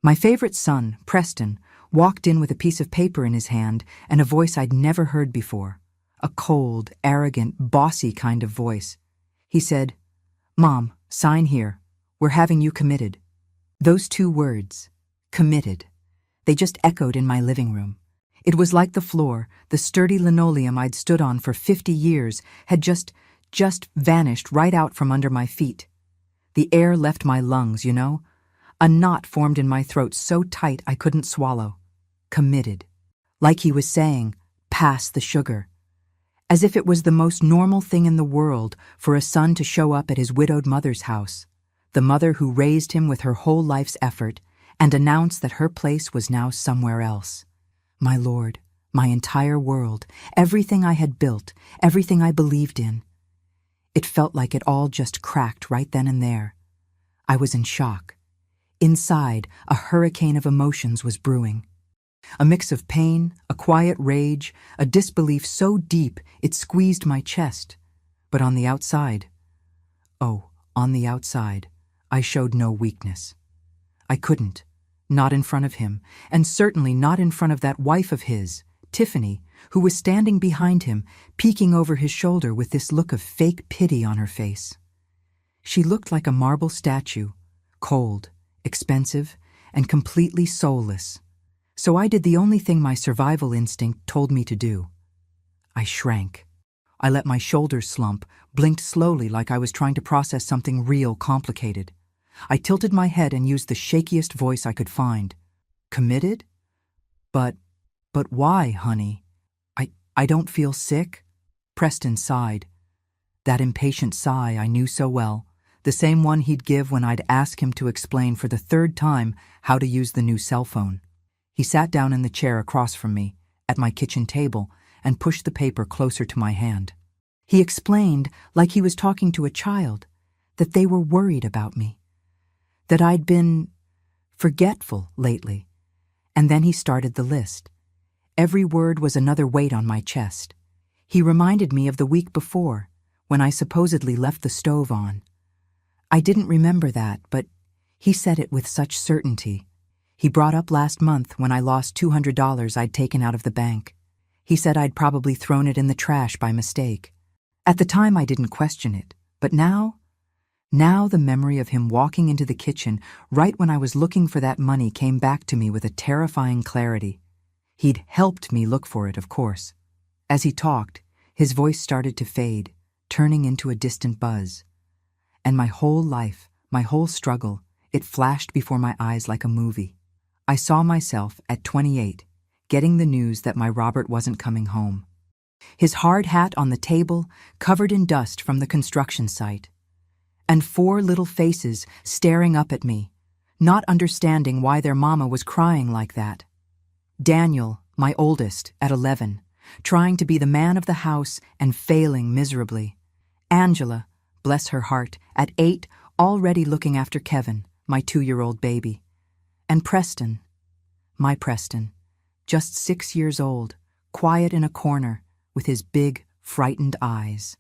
My favorite son, Preston, walked in with a piece of paper in his hand and a voice I'd never heard before. A cold, arrogant, bossy kind of voice. He said, "Mom, sign here. We're having you committed." Those two words, committed, they just echoed in my living room. It was like the floor, the sturdy linoleum I'd stood on for 50 years, had just vanished right out from under my feet. The air left my lungs, you know? A knot formed in my throat so tight I couldn't swallow. Committed. Like he was saying, pass the sugar. As if it was the most normal thing in the world for a son to show up at his widowed mother's house, the mother who raised him with her whole life's effort, and announce that her place was now somewhere else. My Lord, my entire world, everything I had built, everything I believed in. It felt like it all just cracked right then and there. I was in shock. Inside, a hurricane of emotions was brewing. A mix of pain, a quiet rage, a disbelief so deep it squeezed my chest. But on the outside, on the outside, I showed no weakness. I couldn't. Not in front of him, and certainly not in front of that wife of his, Tiffany, who was standing behind him, peeking over his shoulder with this look of fake pity on her face. She looked like a marble statue, cold, expensive, and completely soulless. So I did the only thing my survival instinct told me to do. I shrank. I let my shoulders slump, blinked slowly like I was trying to process something real complicated. I tilted my head and used the shakiest voice I could find. Committed? But why, honey? I don't feel sick? Preston sighed. That impatient sigh I knew so well, the same one he'd give when I'd ask him to explain for the third time how to use the new cell phone. He sat down in the chair across from me, at my kitchen table, and pushed the paper closer to my hand. He explained, like he was talking to a child, that they were worried about me. That I'd been forgetful lately. And then he started the list. Every word was another weight on my chest. He reminded me of the week before, when I supposedly left the stove on. I didn't remember that, but he said it with such certainty. He brought up last month when I lost $200 I'd taken out of the bank. He said I'd probably thrown it in the trash by mistake. At the time I didn't question it, but now the memory of him walking into the kitchen right when I was looking for that money came back to me with a terrifying clarity. He'd helped me look for it, of course. As he talked, his voice started to fade, turning into a distant buzz. And my whole life, my whole struggle, it flashed before my eyes like a movie. I saw myself, at 28, getting the news that my Robert wasn't coming home. His hard hat on the table, covered in dust from the construction site. And 4 little faces staring up at me, not understanding why their mama was crying like that. Daniel, my oldest, at 11, trying to be the man of the house and failing miserably. Angela, bless her heart, at 8, already looking after Kevin, my 2-year-old baby. And Preston, my Preston, just 6 years old, quiet in a corner, with his big, frightened eyes.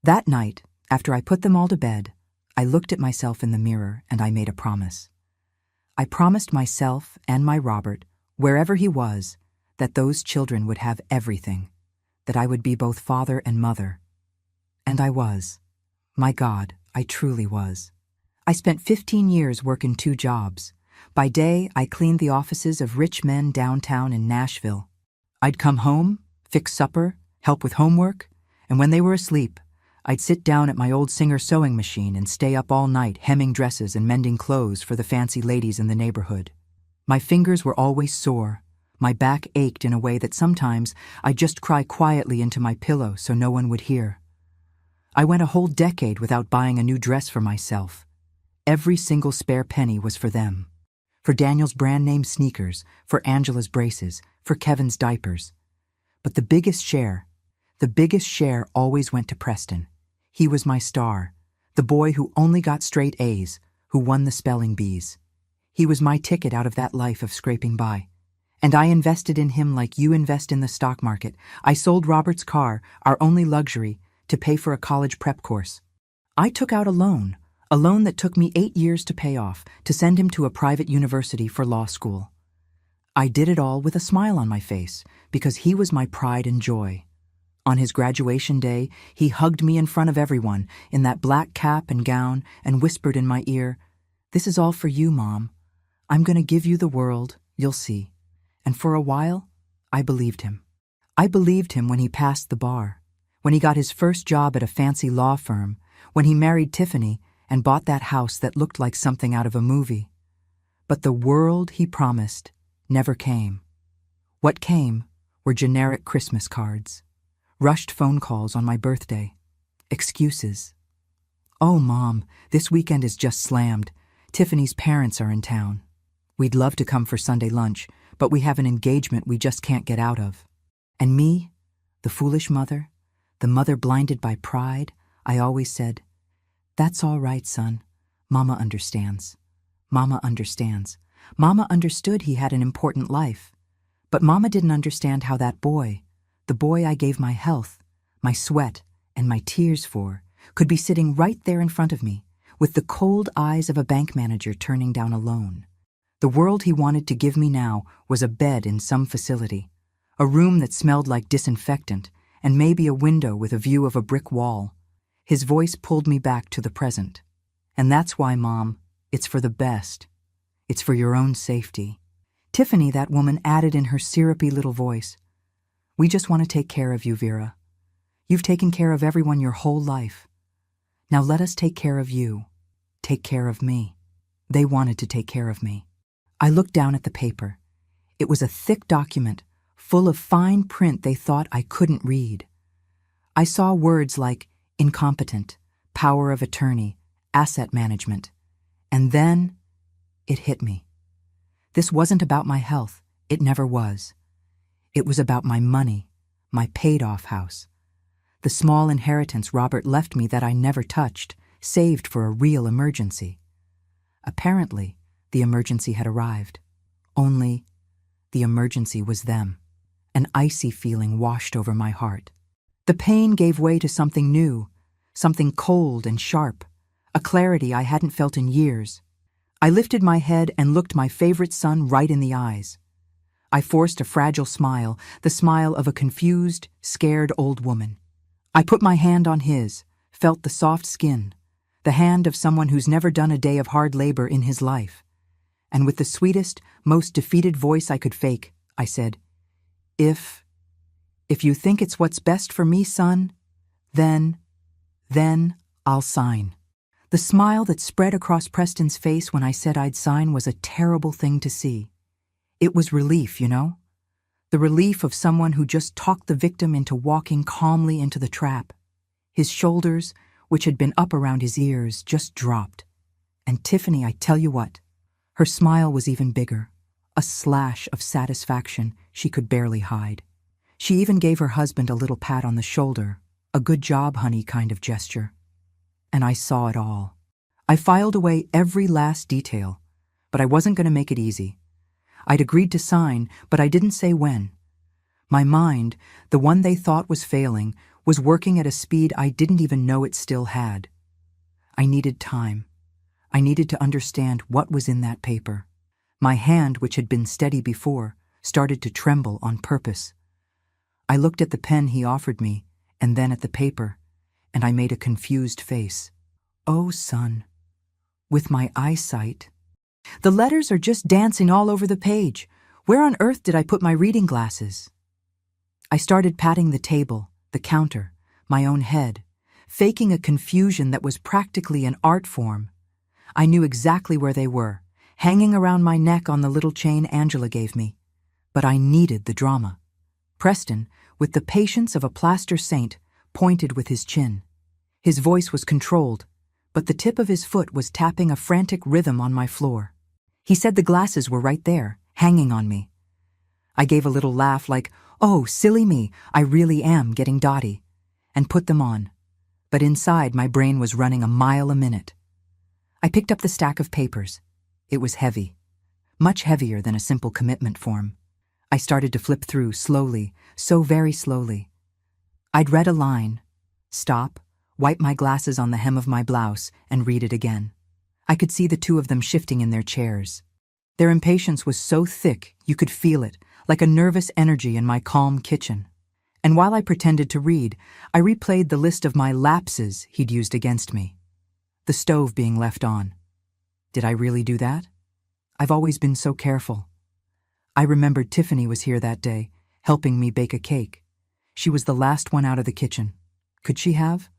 That night, after I put them all to bed, I looked at myself in the mirror and I made a promise. I promised myself and my Robert, wherever he was, that those children would have everything, that I would be both father and mother. And I was. My God, I truly was. I spent 15 years working 2 jobs. By day, I cleaned the offices of rich men downtown in Nashville. I'd come home, fix supper, help with homework, and when they were asleep, I'd sit down at my old Singer sewing machine and stay up all night hemming dresses and mending clothes for the fancy ladies in the neighborhood. My fingers were always sore. My back ached in a way that sometimes I'd just cry quietly into my pillow so no one would hear. I went a whole decade without buying a new dress for myself. Every single spare penny was for them. For Daniel's brand-name sneakers, for Angela's braces, for Kevin's diapers. But the biggest share always went to Preston. He was my star, the boy who only got straight A's, who won the spelling bees. He was my ticket out of that life of scraping by. And I invested in him like you invest in the stock market. I sold Robert's car, our only luxury, to pay for a college prep course. I took out a loan A loan that took me 8 years to pay off, to send him to a private university for law school. I did it all with a smile on my face, because he was my pride and joy. On his graduation day, he hugged me in front of everyone, in that black cap and gown, and whispered in my ear, "This is all for you, Mom. I'm going to give you the world, you'll see." And for a while, I believed him. I believed him when he passed the bar, when he got his first job at a fancy law firm, when he married Tiffany and bought that house that looked like something out of a movie. But the world he promised never came. What came were generic Christmas cards, rushed phone calls on my birthday, excuses. "Oh, Mom, this weekend is just slammed. Tiffany's parents are in town. We'd love to come for Sunday lunch, but we have an engagement we just can't get out of." And me, the foolish mother, the mother blinded by pride, I always said, "That's all right, son. Mama understands. Mama understands." Mama understood he had an important life. But Mama didn't understand how that boy, the boy I gave my health, my sweat, and my tears for, could be sitting right there in front of me, with the cold eyes of a bank manager turning down a loan. The world he wanted to give me now was a bed in some facility, a room that smelled like disinfectant, and maybe a window with a view of a brick wall. His voice pulled me back to the present. "And that's why, Mom, it's for the best. It's for your own safety." Tiffany, that woman, added in her syrupy little voice, "We just want to take care of you, Vera. You've taken care of everyone your whole life. Now let us take care of you. Take care of me." They wanted to take care of me. I looked down at the paper. It was a thick document, full of fine print they thought I couldn't read. I saw words like incompetent, power of attorney, asset management. And then it hit me. This wasn't about my health. It never was. It was about my money, my paid-off house. The small inheritance Robert left me that I never touched, saved for a real emergency. Apparently, the emergency had arrived. Only, the emergency was them. An icy feeling washed over my heart. The pain gave way to something new, something cold and sharp, a clarity I hadn't felt in years. I lifted my head and looked my favorite son right in the eyes. I forced a fragile smile, the smile of a confused, scared old woman. I put my hand on his, felt the soft skin, the hand of someone who's never done a day of hard labor in his life. And with the sweetest, most defeated voice I could fake, I said, If you think it's what's best for me, son, then I'll sign." The smile that spread across Preston's face when I said I'd sign was a terrible thing to see. It was relief, you know? The relief of someone who just talked the victim into walking calmly into the trap. His shoulders, which had been up around his ears, just dropped. And Tiffany, I tell you what, her smile was even bigger, a slash of satisfaction she could barely hide. She even gave her husband a little pat on the shoulder, a "good job, honey" kind of gesture. And I saw it all. I filed away every last detail, but I wasn't going to make it easy. I'd agreed to sign, but I didn't say when. My mind, the one they thought was failing, was working at a speed I didn't even know it still had. I needed time. I needed to understand what was in that paper. My hand, which had been steady before, started to tremble on purpose. I looked at the pen he offered me, and then at the paper, and I made a confused face. "Oh, son, with my eyesight. The letters are just dancing all over the page. Where on earth did I put my reading glasses?" I started patting the table, the counter, my own head, faking a confusion that was practically an art form. I knew exactly where they were, hanging around my neck on the little chain Angela gave me. But I needed the drama. Preston, with the patience of a plaster saint, pointed with his chin. His voice was controlled, but the tip of his foot was tapping a frantic rhythm on my floor. He said the glasses were right there, hanging on me. I gave a little laugh like, "Oh, silly me, I really am getting dotty," and put them on. But inside my brain was running a mile a minute. I picked up the stack of papers. It was heavy, much heavier than a simple commitment form. I started to flip through slowly, so very slowly. I'd read a line, stop, wipe my glasses on the hem of my blouse, and read it again. I could see the two of them shifting in their chairs. Their impatience was so thick you could feel it, like a nervous energy in my calm kitchen. And while I pretended to read, I replayed the list of my lapses he'd used against me. The stove being left on. Did I really do that? I've always been so careful. I remembered Tiffany was here that day, helping me bake a cake. She was the last one out of the kitchen. Could she have?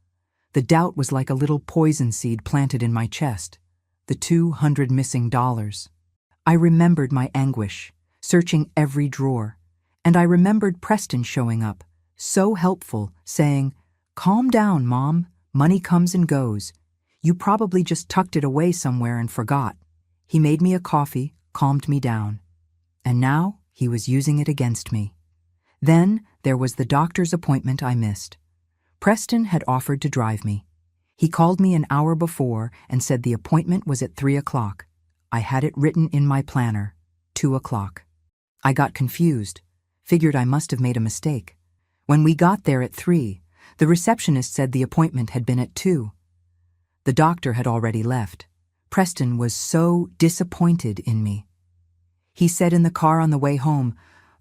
The doubt was like a little poison seed planted in my chest. The $200 missing. I remembered my anguish, searching every drawer. And I remembered Preston showing up, so helpful, saying, "Calm down, Mom. Money comes and goes. You probably just tucked it away somewhere and forgot." He made me a coffee, calmed me down. And now he was using it against me. Then there was the doctor's appointment I missed. Preston had offered to drive me. He called me an hour before and said the appointment was at 3 o'clock. I had it written in my planner, 2 o'clock. I got confused, figured I must have made a mistake. When we got there at 3, the receptionist said the appointment had been at 2. The doctor had already left. Preston was so disappointed in me. He said in the car on the way home,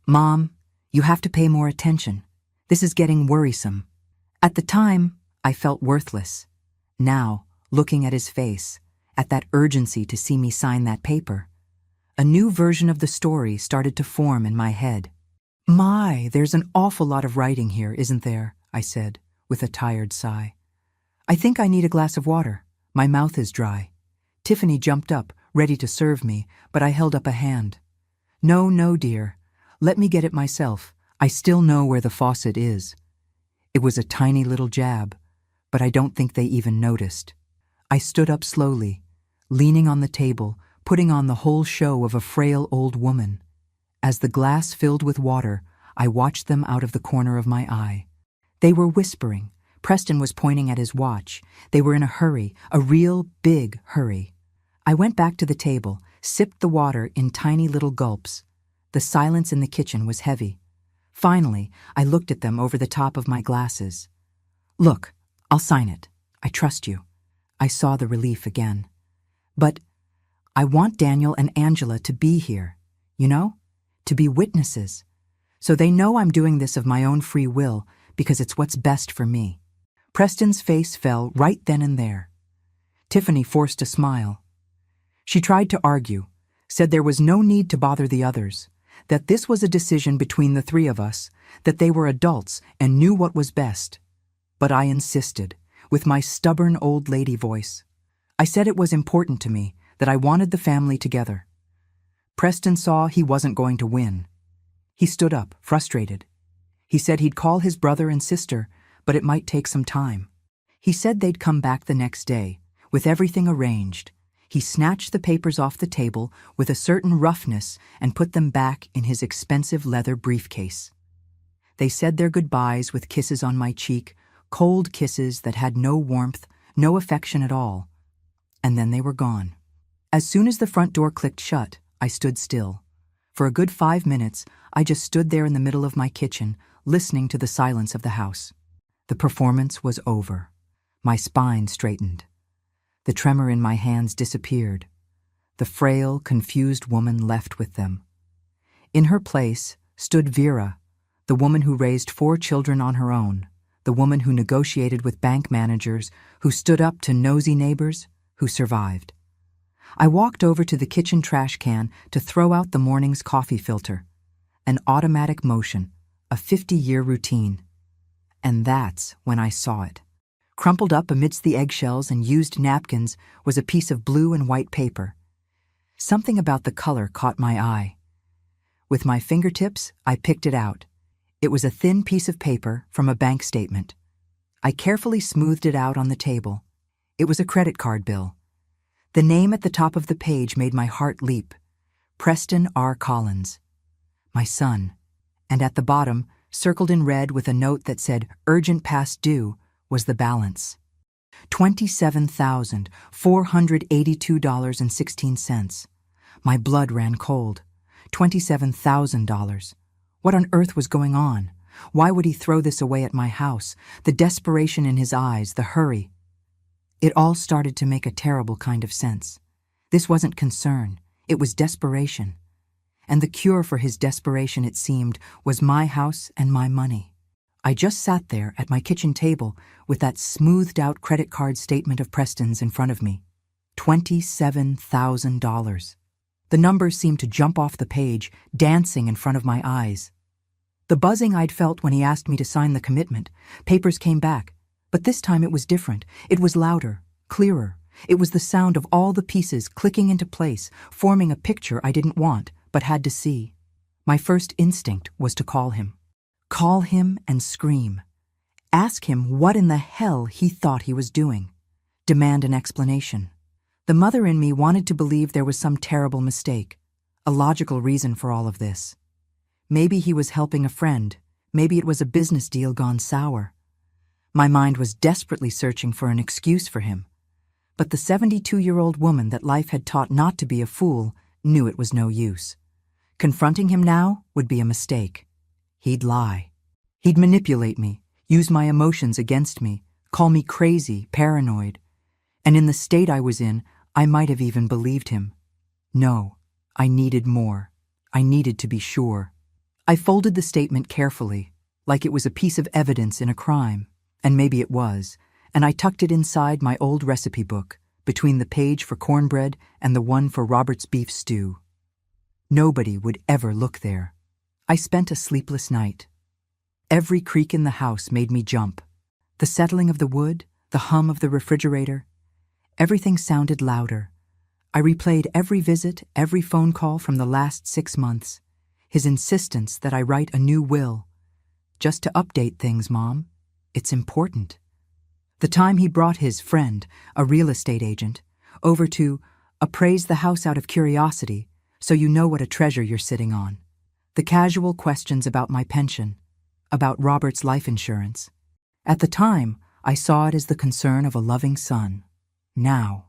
"Mom, you have to pay more attention. This is getting worrisome." At the time, I felt worthless. Now, looking at his face, at that urgency to see me sign that paper, a new version of the story started to form in my head. "My, there's an awful lot of writing here, isn't there?" I said, with a tired sigh. "I think I need a glass of water. My mouth is dry." Tiffany jumped up, ready to serve me, but I held up a hand. No, dear. Let me get it myself. I still know where the faucet is." It was a tiny little jab, but I don't think they even noticed. I stood up slowly, leaning on the table, putting on the whole show of a frail old woman. As the glass filled with water, I watched them out of the corner of my eye. They were whispering. Preston was pointing at his watch. They were in a hurry, a real big hurry. I went back to the table, sipped the water in tiny little gulps. The silence in the kitchen was heavy. Finally, I looked at them over the top of my glasses. "Look, I'll sign it. I trust you." I saw the relief again. "But I want Daniel and Angela to be here, to be witnesses, so they know I'm doing this of my own free will because it's what's best for me." Preston's face fell right then and there. Tiffany forced a smile. She tried to argue, said there was no need to bother the others, that this was a decision between the three of us, that they were adults and knew what was best. But I insisted, with my stubborn old lady voice. I said it was important to me, that I wanted the family together. Preston saw he wasn't going to win. He stood up, frustrated. He said he'd call his brother and sister, but it might take some time. He said they'd come back the next day, with everything arranged. He snatched the papers off the table with a certain roughness and put them back in his expensive leather briefcase. They said their goodbyes with kisses on my cheek, cold kisses that had no warmth, no affection at all. And then they were gone. As soon as the front door clicked shut, I stood still. For a good 5 minutes, I just stood there in the middle of my kitchen, listening to the silence of the house. The performance was over. My spine straightened. The tremor in my hands disappeared. The frail, confused woman left with them. In her place stood Vera, the woman who raised 4 children on her own, the woman who negotiated with bank managers, who stood up to nosy neighbors, who survived. I walked over to the kitchen trash can to throw out the morning's coffee filter. An automatic motion, a 50-year routine. And that's when I saw it. Crumpled up amidst the eggshells and used napkins was a piece of blue and white paper. Something about the color caught my eye. With my fingertips, I picked it out. It was a thin piece of paper from a bank statement. I carefully smoothed it out on the table. It was a credit card bill. The name at the top of the page made my heart leap. Preston R. Collins. My son. And at the bottom, circled in red with a note that said, "Urgent past due," was the balance. $27,482.16. My blood ran cold. $27,000. What on earth was going on? Why would he throw this away at my house? The desperation in his eyes, the hurry. It all started to make a terrible kind of sense. This wasn't concern, it was desperation. And the cure for his desperation, it seemed, was my house and my money. I just sat there at my kitchen table with that smoothed-out credit card statement of Preston's in front of me. $27,000. The numbers seemed to jump off the page, dancing in front of my eyes. The buzzing I'd felt when he asked me to sign the commitment, papers came back, but this time it was different. It was louder, clearer. It was the sound of all the pieces clicking into place, forming a picture I didn't want, but had to see. My first instinct was to call him. Call him and scream. Ask him what in the hell he thought he was doing. Demand an explanation. The mother in me wanted to believe there was some terrible mistake, a logical reason for all of this. Maybe he was helping a friend. Maybe it was a business deal gone sour. My mind was desperately searching for an excuse for him. But the 72-year-old woman that life had taught not to be a fool knew it was no use. Confronting him now would be a mistake. He'd lie. He'd manipulate me, use my emotions against me, call me crazy, paranoid. And in the state I was in, I might have even believed him. No, I needed more. I needed to be sure. I folded the statement carefully, like it was a piece of evidence in a crime, and maybe it was, and I tucked it inside my old recipe book, between the page for cornbread and the one for Robert's beef stew. Nobody would ever look there. I spent a sleepless night. Every creak in the house made me jump. The settling of the wood, the hum of the refrigerator. Everything sounded louder. I replayed every visit, every phone call from the last 6 months. His insistence that I write a new will. Just to update things, Mom. It's important. The time he brought his friend, a real estate agent, over to appraise the house out of curiosity, so you know what a treasure you're sitting on. The casual questions about my pension, about Robert's life insurance. At the time, I saw it as the concern of a loving son. Now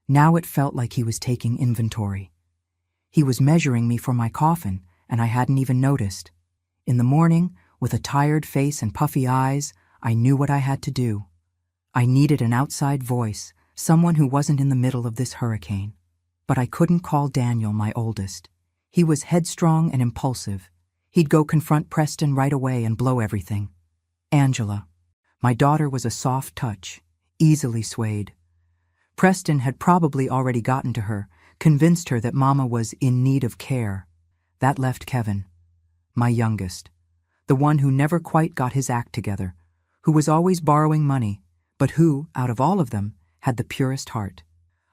it felt like he was taking inventory. He was measuring me for my coffin, and I hadn't even noticed. In the morning, with a tired face and puffy eyes, I knew what I had to do. I needed an outside voice, someone who wasn't in the middle of this hurricane. But I couldn't call Daniel, my oldest. He was headstrong and impulsive. He'd go confront Preston right away and blow everything. Angela, my daughter, was a soft touch, easily swayed. Preston had probably already gotten to her, convinced her that Mama was in need of care. That left Kevin, my youngest, the one who never quite got his act together, who was always borrowing money, but who, out of all of them, had the purest heart.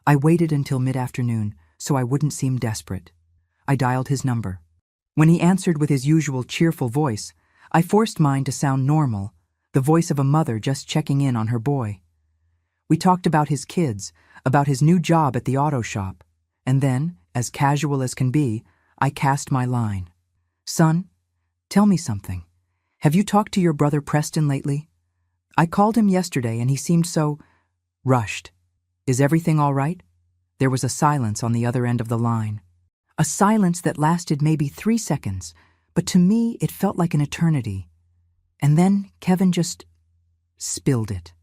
I waited until mid-afternoon so I wouldn't seem desperate. I dialed his number. When he answered with his usual cheerful voice, I forced mine to sound normal, the voice of a mother just checking in on her boy. We talked about his kids, about his new job at the auto shop, and then, as casual as can be, I cast my line. Son, tell me something. Have you talked to your brother Preston lately? I called him yesterday and he seemed so rushed. Is everything all right? There was a silence on the other end of the line. A silence that lasted maybe 3 seconds, but to me it felt like an eternity. And then Kevin just spilled it.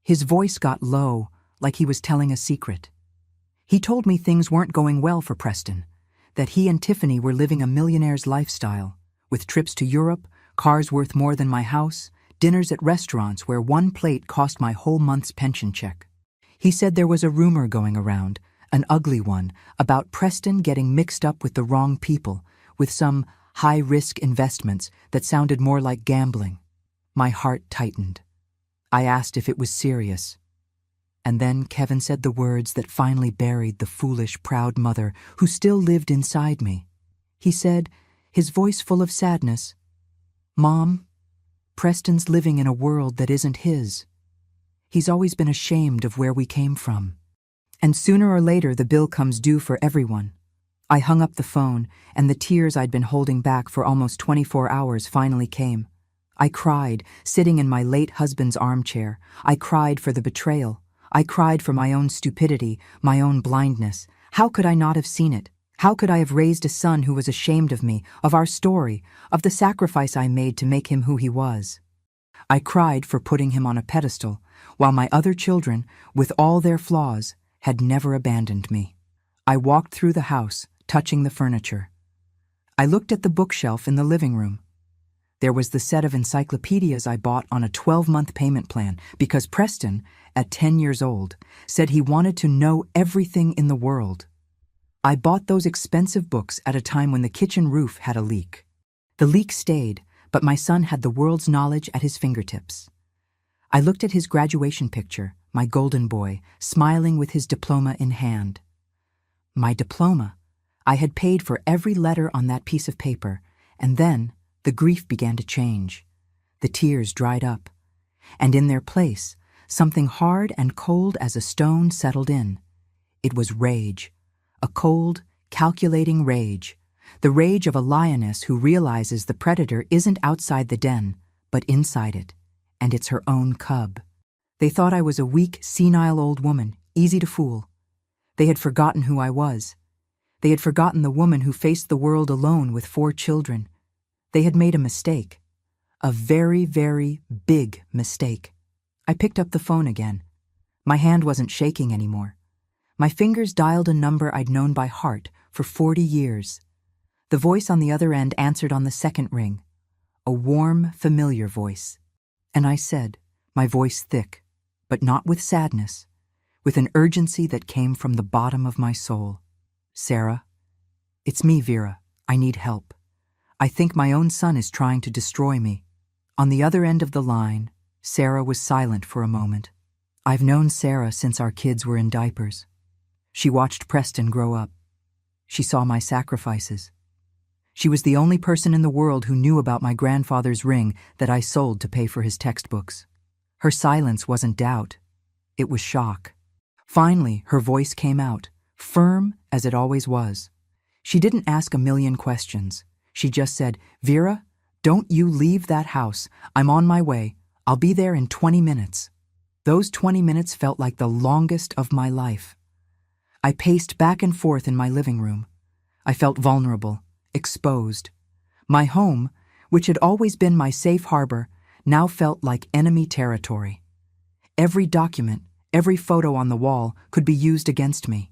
His voice got low, like he was telling a secret. He told me things weren't going well for Preston, that he and Tiffany were living a millionaire's lifestyle, with trips to Europe, cars worth more than my house, dinners at restaurants where one plate cost my whole month's pension check. He said there was a rumor going around, an ugly one, about Preston getting mixed up with the wrong people, with some high-risk investments that sounded more like gambling. My heart tightened. I asked if it was serious. And then Kevin said the words that finally buried the foolish, proud mother who still lived inside me. He said, his voice full of sadness, Mom, Preston's living in a world that isn't his. He's always been ashamed of where we came from. And sooner or later the bill comes due for everyone. I hung up the phone, and the tears I'd been holding back for almost 24 hours finally came. I cried, sitting in my late husband's armchair. I cried for the betrayal. I cried for my own stupidity, my own blindness. How could I not have seen it? How could I have raised a son who was ashamed of me, of our story, of the sacrifice I made to make him who he was? I cried for putting him on a pedestal, while my other children, with all their flaws, had never abandoned me. I walked through the house, touching the furniture. I looked at the bookshelf in the living room. There was the set of encyclopedias I bought on a 12-month payment plan because Preston, at 10 years old, said he wanted to know everything in the world. I bought those expensive books at a time when the kitchen roof had a leak. The leak stayed, but my son had the world's knowledge at his fingertips. I looked at his graduation picture, my golden boy, smiling with his diploma in hand. My diploma. I had paid for every letter on that piece of paper, and then the grief began to change. The tears dried up, and in their place, something hard and cold as a stone settled in. It was rage, a cold, calculating rage, the rage of a lioness who realizes the predator isn't outside the den, but inside it, and it's her own cub. They thought I was a weak, senile old woman, easy to fool. They had forgotten who I was. They had forgotten the woman who faced the world alone with 4 children. They had made a mistake. A very, very big mistake. I picked up the phone again. My hand wasn't shaking anymore. My fingers dialed a number I'd known by heart for 40 years. The voice on the other end answered on the second ring. A warm, familiar voice. And I said, my voice thick, but not with sadness, with an urgency that came from the bottom of my soul. Sarah, it's me, Vera. I need help. I think my own son is trying to destroy me. On the other end of the line, Sarah was silent for a moment. I've known Sarah since our kids were in diapers. She watched Preston grow up. She saw my sacrifices. She was the only person in the world who knew about my grandfather's ring that I sold to pay for his textbooks. Her silence wasn't doubt. It was shock. Finally, her voice came out, firm as it always was. She didn't ask a million questions. She just said, Vera, don't you leave that house. I'm on my way. I'll be there in 20 minutes. Those 20 minutes felt like the longest of my life. I paced back and forth in my living room. I felt vulnerable, exposed. My home, which had always been my safe harbor, now felt like enemy territory. Every document, every photo on the wall could be used against me.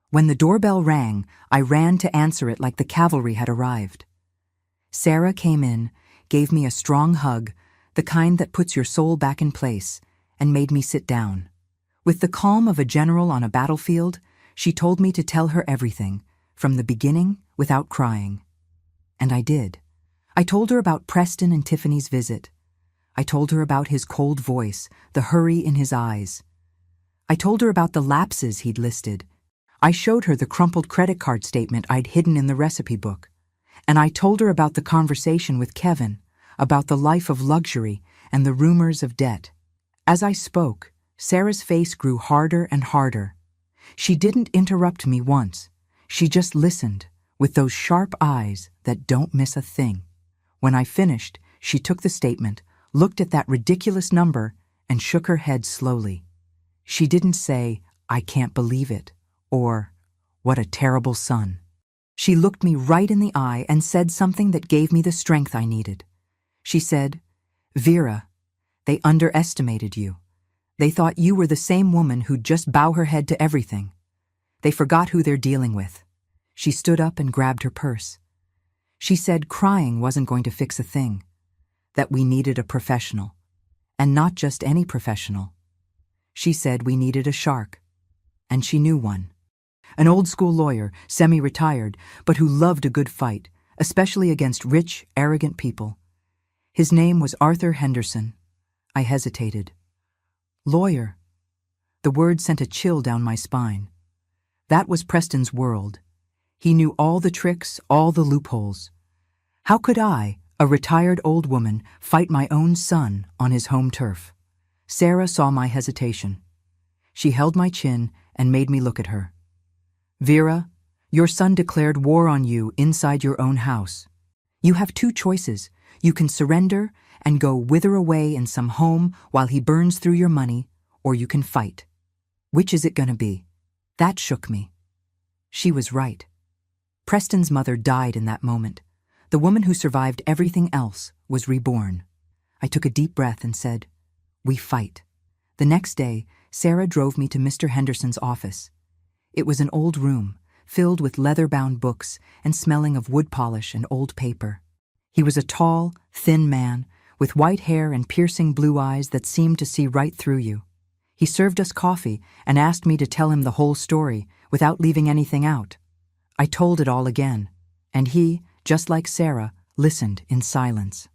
When the doorbell rang, I ran to answer it like the cavalry had arrived. Sarah came in, gave me a strong hug, the kind that puts your soul back in place, and made me sit down. With the calm of a general on a battlefield, she told me to tell her everything, from the beginning, without crying. And I did. I told her about Preston and Tiffany's visit. I told her about his cold voice, the hurry in his eyes. I told her about the lapses he'd listed. I showed her the crumpled credit card statement I'd hidden in the recipe book. And I told her about the conversation with Kevin, about the life of luxury and the rumors of debt. As I spoke, Sarah's face grew harder and harder. She didn't interrupt me once. She just listened, with those sharp eyes that don't miss a thing. When I finished, she took the statement, looked at that ridiculous number, and shook her head slowly. She didn't say, I can't believe it, or, what a terrible son. She looked me right in the eye and said something that gave me the strength I needed. She said, Vera, they underestimated you. They thought you were the same woman who'd just bow her head to everything. They forgot who they're dealing with. She stood up and grabbed her purse. She said crying wasn't going to fix a thing, that we needed a professional, and not just any professional. She said we needed a shark, and she knew one. An old-school lawyer, semi-retired, but who loved a good fight, especially against rich, arrogant people. His name was Arthur Henderson. I hesitated. Lawyer. The word sent a chill down my spine. That was Preston's world. He knew all the tricks, all the loopholes. How could I, a retired old woman, fight my own son on his home turf? Sarah saw my hesitation. She held my chin and made me look at her. Vera, your son declared war on you inside your own house. You have 2 choices. You can surrender and go wither away in some home while he burns through your money, or you can fight. Which is it gonna be? That shook me. She was right. Preston's mother died in that moment. The woman who survived everything else was reborn. I took a deep breath and said, "We fight." The next day, Sarah drove me to Mr. Henderson's office. It was an old room, filled with leather-bound books and smelling of wood polish and old paper. He was a tall, thin man, with white hair and piercing blue eyes that seemed to see right through you. He served us coffee and asked me to tell him the whole story without leaving anything out. I told it all again, and he, just like Sarah, listened in silence.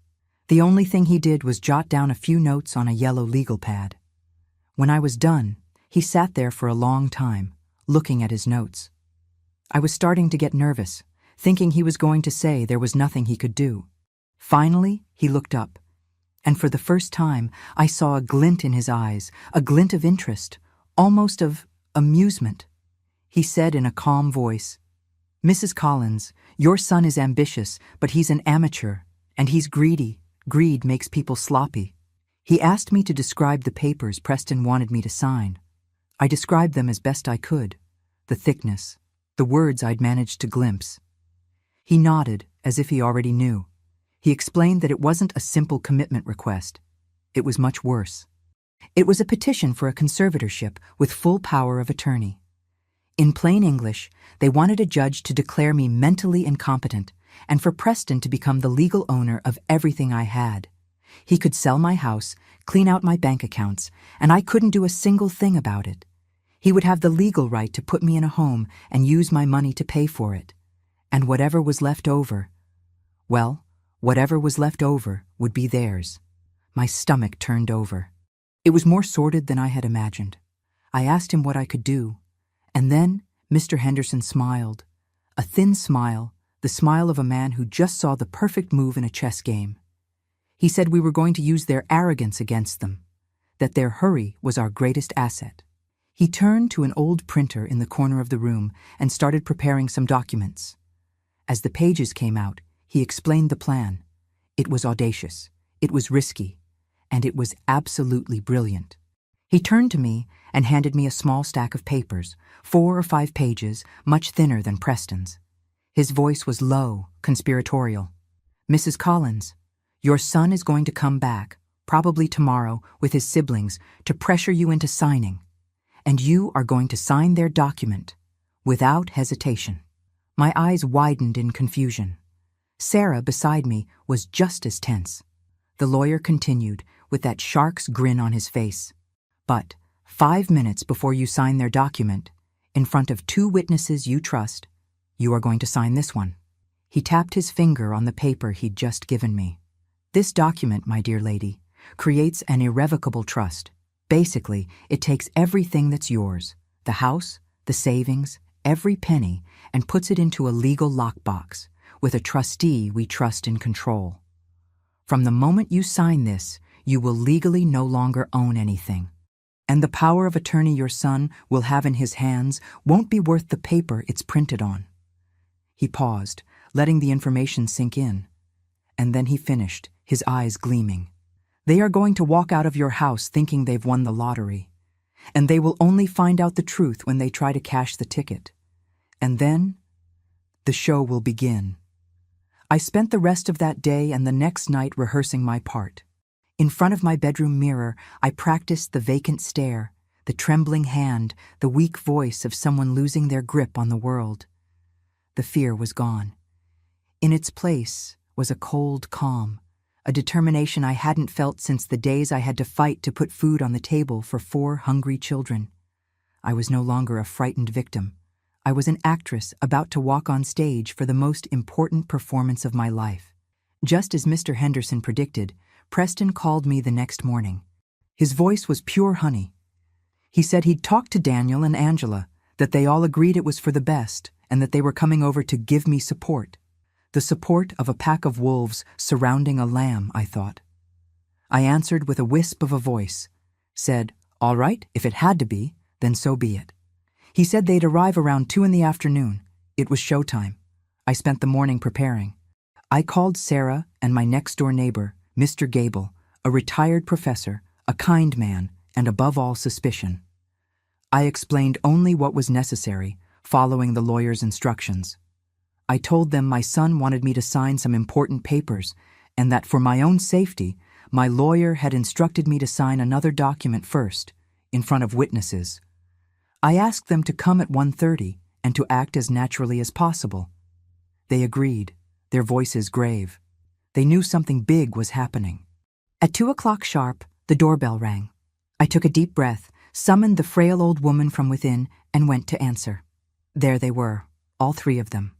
The only thing he did was jot down a few notes on a yellow legal pad. When I was done, he sat there for a long time, looking at his notes. I was starting to get nervous, thinking he was going to say there was nothing he could do. Finally, he looked up, and for the first time, I saw a glint in his eyes, a glint of interest, almost of amusement. He said in a calm voice, "Mrs. Collins, your son is ambitious, but he's an amateur, and he's greedy. Greed makes people sloppy." He asked me to describe the papers Preston wanted me to sign. I described them as best I could, the thickness, the words I'd managed to glimpse. He nodded, as if he already knew. He explained that it wasn't a simple commitment request. It was much worse. It was a petition for a conservatorship with full power of attorney. In plain English, they wanted a judge to declare me mentally incompetent and for Preston to become the legal owner of everything I had. He could sell my house, clean out my bank accounts, and I couldn't do a single thing about it. He would have the legal right to put me in a home and use my money to pay for it. And whatever was left over, well, whatever was left over would be theirs. My stomach turned over. It was more sordid than I had imagined. I asked him what I could do, and then Mr. Henderson smiled. A thin smile, the smile of a man who just saw the perfect move in a chess game. He said we were going to use their arrogance against them, that their hurry was our greatest asset. He turned to an old printer in the corner of the room and started preparing some documents. As the pages came out, he explained the plan. It was audacious, it was risky, and it was absolutely brilliant. He turned to me and handed me a small stack of papers, 4 or 5 pages, much thinner than Preston's. His voice was low, conspiratorial. "Mrs. Collins, your son is going to come back, probably tomorrow, with his siblings, to pressure you into signing. And you are going to sign their document, without hesitation." My eyes widened in confusion. Sarah, beside me, was just as tense. The lawyer continued, with that shark's grin on his face. "But 5 minutes before you sign their document, in front of 2 witnesses you trust, you are going to sign this one." He tapped his finger on the paper he'd just given me. "This document, my dear lady, creates an irrevocable trust. Basically, it takes everything that's yours, the house, the savings, every penny, and puts it into a legal lockbox, with a trustee we trust in control. From the moment you sign this, you will legally no longer own anything. And the power of attorney your son will have in his hands won't be worth the paper it's printed on." He paused, letting the information sink in. And then he finished, his eyes gleaming. "They are going to walk out of your house thinking they've won the lottery. And they will only find out the truth when they try to cash the ticket. And then, the show will begin." I spent the rest of that day and the next night rehearsing my part. In front of my bedroom mirror, I practiced the vacant stare, the trembling hand, the weak voice of someone losing their grip on the world. The fear was gone. In its place was a cold calm, a determination I hadn't felt since the days I had to fight to put food on the table for 4 hungry children. I was no longer a frightened victim. I was an actress about to walk on stage for the most important performance of my life. Just as Mr. Henderson predicted, Preston called me the next morning. His voice was pure honey. He said he'd talked to Daniel and Angela, that they all agreed it was for the best, and that they were coming over to give me support. The support of a pack of wolves surrounding a lamb, I thought. I answered with a wisp of a voice, said, "All right, if it had to be, then so be it." He said they'd arrive around 2 in the afternoon. It was showtime. I spent the morning preparing. I called Sarah and my next-door neighbor, Mr. Gable, a retired professor, a kind man, and above all suspicion. I explained only what was necessary, following the lawyer's instructions. I told them my son wanted me to sign some important papers, and that for my own safety, my lawyer had instructed me to sign another document first, in front of witnesses. I asked them to come at 1:30 and to act as naturally as possible. They agreed, their voices grave. They knew something big was happening. At 2 o'clock sharp, the doorbell rang. I took a deep breath, summoned the frail old woman from within, and went to answer. There they were, all three of them.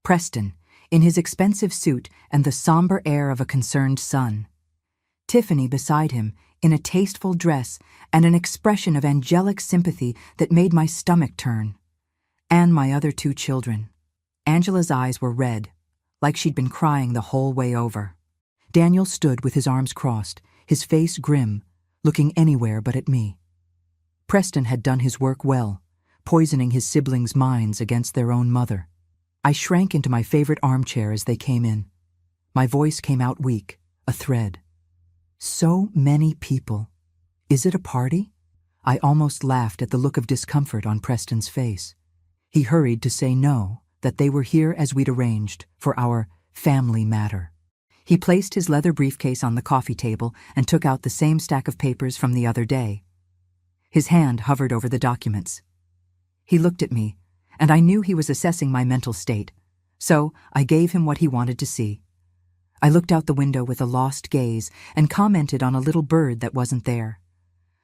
Preston, in his expensive suit and the somber air of a concerned son. Tiffany beside him, in a tasteful dress and an expression of angelic sympathy that made my stomach turn. And my other two children. Angela's eyes were red, like she'd been crying the whole way over. Daniel stood with his arms crossed, his face grim, looking anywhere but at me. Preston had done his work well, poisoning his siblings' minds against their own mother. I shrank into my favorite armchair as they came in. My voice came out weak, a thread. So many people. Is it a party? I almost laughed at the look of discomfort on Preston's face. He hurried to say no, that they were here as we'd arranged, for our family matter. He placed his leather briefcase on the coffee table and took out the same stack of papers from the other day. His hand hovered over the documents. He looked at me, and I knew he was assessing my mental state, so I gave him what he wanted to see. I looked out the window with a lost gaze and commented on a little bird that wasn't there.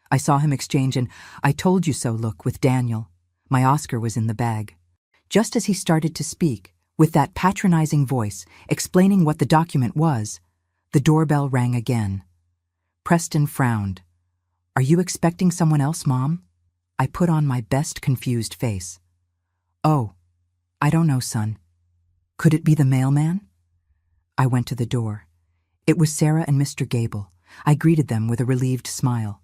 I saw him exchange an "I told you so" look with Daniel. My Oscar was in the bag. Just as he started to speak, with that patronizing voice, explaining what the document was, the doorbell rang again. Preston frowned. "Are you expecting someone else, Mom?" I put on my best confused face. "Oh, I don't know, son. Could it be the mailman?" I went to the door. It was Sarah and Mr. Gable. I greeted them with a relieved smile.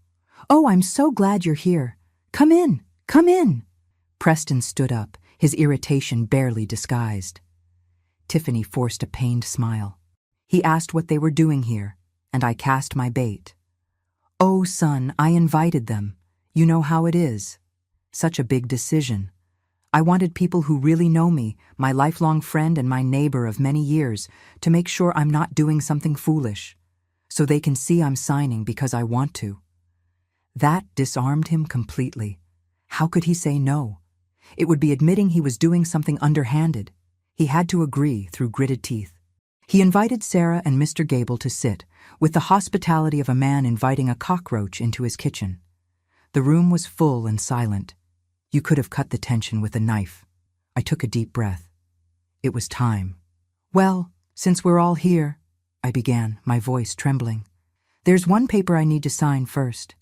"Oh, I'm so glad you're here. Come in, come in." Preston stood up, his irritation barely disguised. Tiffany forced a pained smile. He asked what they were doing here, and I cast my bait. "Oh, son, I invited them. You know how it is. Such a big decision. I wanted people who really know me, my lifelong friend and my neighbor of many years, to make sure I'm not doing something foolish, so they can see I'm signing because I want to." That disarmed him completely. How could he say no? It would be admitting he was doing something underhanded. He had to agree through gritted teeth. He invited Sarah and Mr. Gable to sit, with the hospitality of a man inviting a cockroach into his kitchen. The room was full and silent. You could have cut the tension with a knife. I took a deep breath. It was time. "Well, since we're all here," I began, my voice trembling, "there's one paper I need to sign first."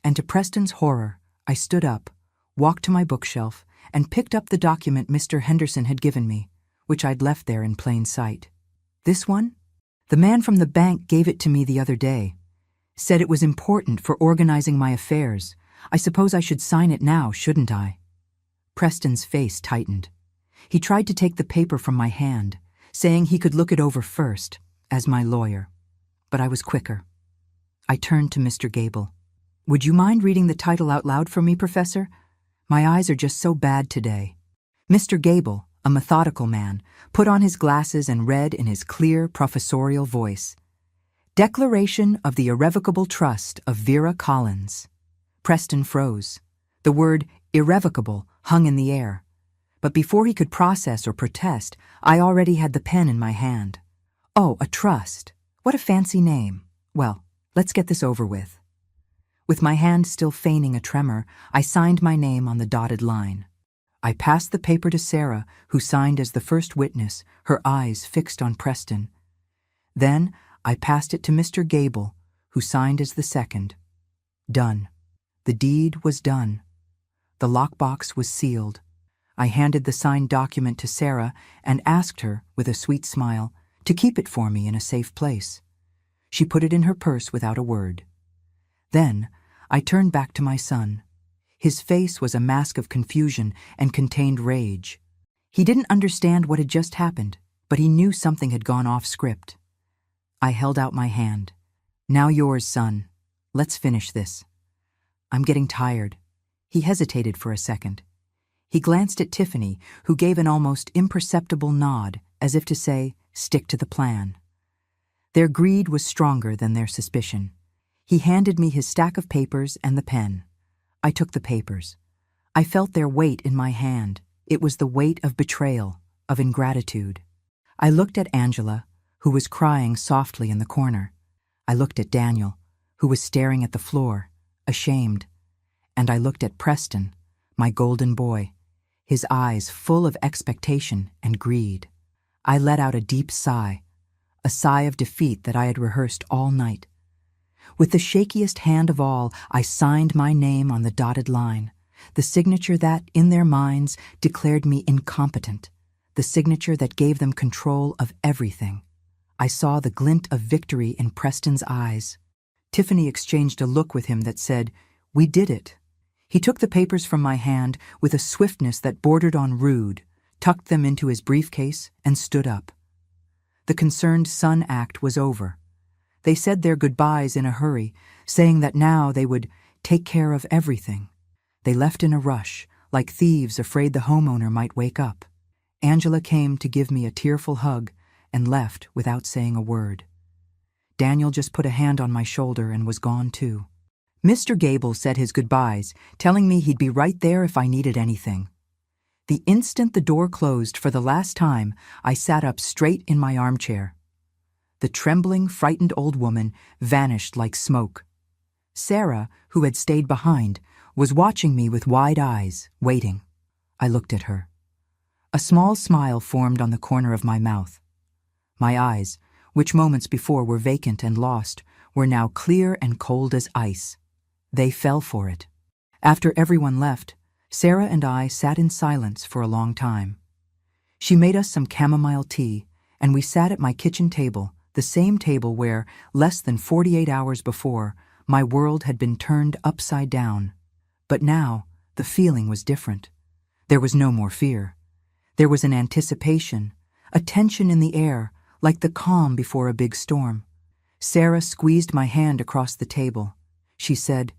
And to Preston's horror, I stood up, walked to my bookshelf, and picked up the document Mr. Henderson had given me, which I'd left there in plain sight. "This one? The man from the bank gave it to me the other day. Said it was important for organizing my affairs. I suppose I should sign it now, shouldn't I?" Preston's face tightened. He tried to take the paper from my hand, saying he could look it over first, as my lawyer. But I was quicker. I turned to Mr. Gable. "Would you mind reading the title out loud for me, Professor? My eyes are just so bad today." Mr. Gable, a methodical man, put on his glasses and read in his clear, professorial voice, "Declaration of the Irrevocable Trust of Vera Collins." Preston froze. The word irrevocable hung in the air. But before he could process or protest, I already had the pen in my hand. Oh, a trust. What a fancy name. Well, let's get this over with. With my hand still feigning a tremor, I signed my name on the dotted line. I passed the paper to Sarah, who signed as the first witness, her eyes fixed on Preston. Then I passed it to Mr. Gable, who signed as the second. Done. The deed was done. The lockbox was sealed. I handed the signed document to Sarah and asked her, with a sweet smile, to keep it for me in a safe place. She put it in her purse without a word. Then I turned back to my son. His face was a mask of confusion and contained rage. He didn't understand what had just happened, but he knew something had gone off script. I held out my hand. "Now yours, son. Let's finish this." "I'm getting tired." He hesitated for a second. He glanced at Tiffany, who gave an almost imperceptible nod, as if to say, "Stick to the plan." Their greed was stronger than their suspicion. He handed me his stack of papers and the pen. I took the papers. I felt their weight in my hand. It was the weight of betrayal, of ingratitude. I looked at Angela, who was crying softly in the corner. I looked at Daniel, who was staring at the floor, ashamed. And I looked at Preston, my golden boy, his eyes full of expectation and greed. I let out a deep sigh, a sigh of defeat that I had rehearsed all night. With the shakiest hand of all, I signed my name on the dotted line, the signature that, in their minds, declared me incompetent, the signature that gave them control of everything. I saw the glint of victory in Preston's eyes. Tiffany exchanged a look with him that said, "We did it." He took the papers from my hand with a swiftness that bordered on rude, tucked them into his briefcase, and stood up. The concerned son act was over. They said their goodbyes in a hurry, saying that now they would take care of everything. They left in a rush, like thieves afraid the homeowner might wake up. Angela came to give me a tearful hug and left without saying a word. Daniel just put a hand on my shoulder and was gone too. Mr. Gable said his goodbyes, telling me he'd be right there if I needed anything. The instant the door closed for the last time, I sat up straight in my armchair. The trembling, frightened old woman vanished like smoke. Sarah, who had stayed behind, was watching me with wide eyes, waiting. I looked at her. A small smile formed on the corner of my mouth. My eyes, which moments before were vacant and lost, were now clear and cold as ice. They fell for it. After everyone left, Sarah and I sat in silence for a long time. She made us some chamomile tea, and we sat at my kitchen table, the same table where, less than 48 hours before, my world had been turned upside down. But now, the feeling was different. There was no more fear. There was an anticipation, a tension in the air, like the calm before a big storm. Sarah squeezed my hand across the table. She said,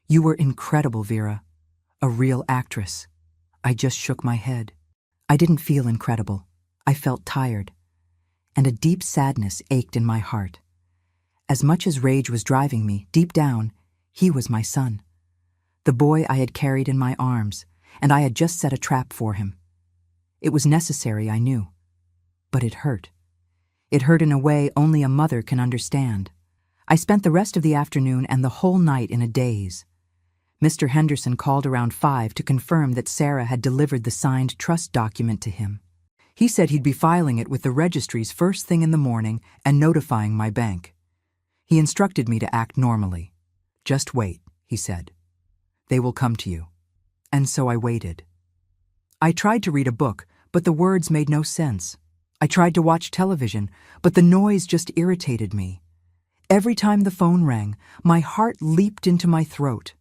"You were incredible, Vera. A real actress." I just shook my head. I didn't feel incredible. I felt tired. And a deep sadness ached in my heart. As much as rage was driving me, deep down, he was my son. The boy I had carried in my arms, and I had just set a trap for him. It was necessary, I knew. But it hurt. It hurt in a way only a mother can understand. I spent the rest of the afternoon and the whole night in a daze. Mr. Henderson called around 5 to confirm that Sarah had delivered the signed trust document to him. He said he'd be filing it with the registries first thing in the morning and notifying my bank. He instructed me to act normally. "Just wait," he said. "They will come to you." And so I waited. I tried to read a book, but the words made no sense. I tried to watch television, but the noise just irritated me. Every time the phone rang, my heart leaped into my throat.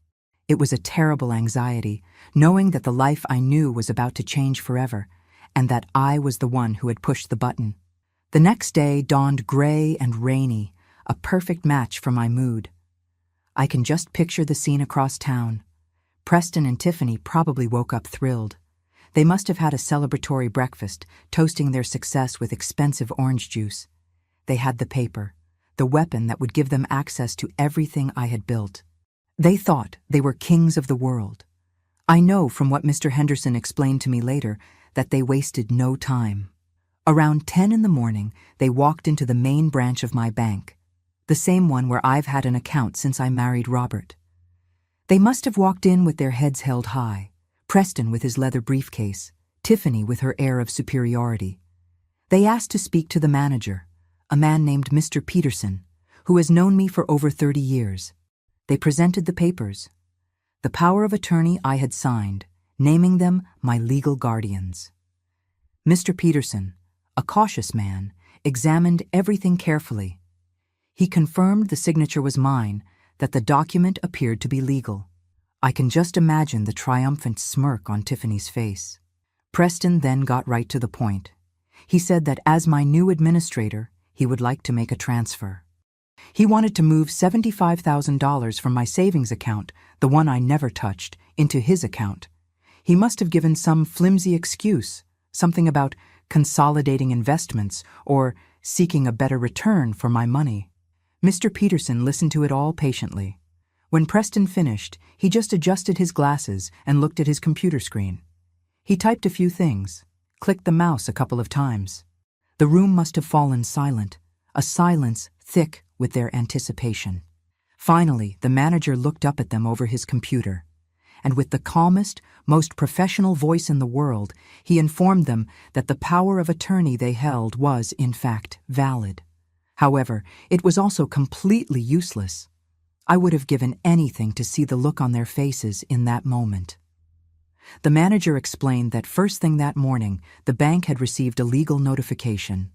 It was a terrible anxiety, knowing that the life I knew was about to change forever, and that I was the one who had pushed the button. The next day dawned gray and rainy, a perfect match for my mood. I can just picture the scene across town. Preston and Tiffany probably woke up thrilled. They must have had a celebratory breakfast, toasting their success with expensive orange juice. They had the paper, the weapon that would give them access to everything I had built. They thought they were kings of the world. I know from what Mr. Henderson explained to me later that they wasted no time. Around 10 in the morning, they walked into the main branch of my bank, the same one where I've had an account since I married Robert. They must have walked in with their heads held high, Preston with his leather briefcase, Tiffany with her air of superiority. They asked to speak to the manager, a man named Mr. Peterson, who has known me for over 30 years. They presented the papers, the power of attorney I had signed, naming them my legal guardians. Mr. Peterson, a cautious man, examined everything carefully. He confirmed the signature was mine, that the document appeared to be legal. I can just imagine the triumphant smirk on Tiffany's face. Preston then got right to the point. He said that as my new administrator, he would like to make a transfer. He wanted to move $75,000 from my savings account, the one I never touched, into his account. He must have given some flimsy excuse, something about consolidating investments or seeking a better return for my money. Mr. Peterson listened to it all patiently. When Preston finished, he just adjusted his glasses and looked at his computer screen. He typed a few things, clicked the mouse a couple of times. The room must have fallen silent, a silence thick with their anticipation. Finally, the manager looked up at them over his computer, and with the calmest, most professional voice in the world, he informed them that the power of attorney they held was, in fact, valid. However, it was also completely useless. I would have given anything to see the look on their faces in that moment. The manager explained that first thing that morning, the bank had received a legal notification.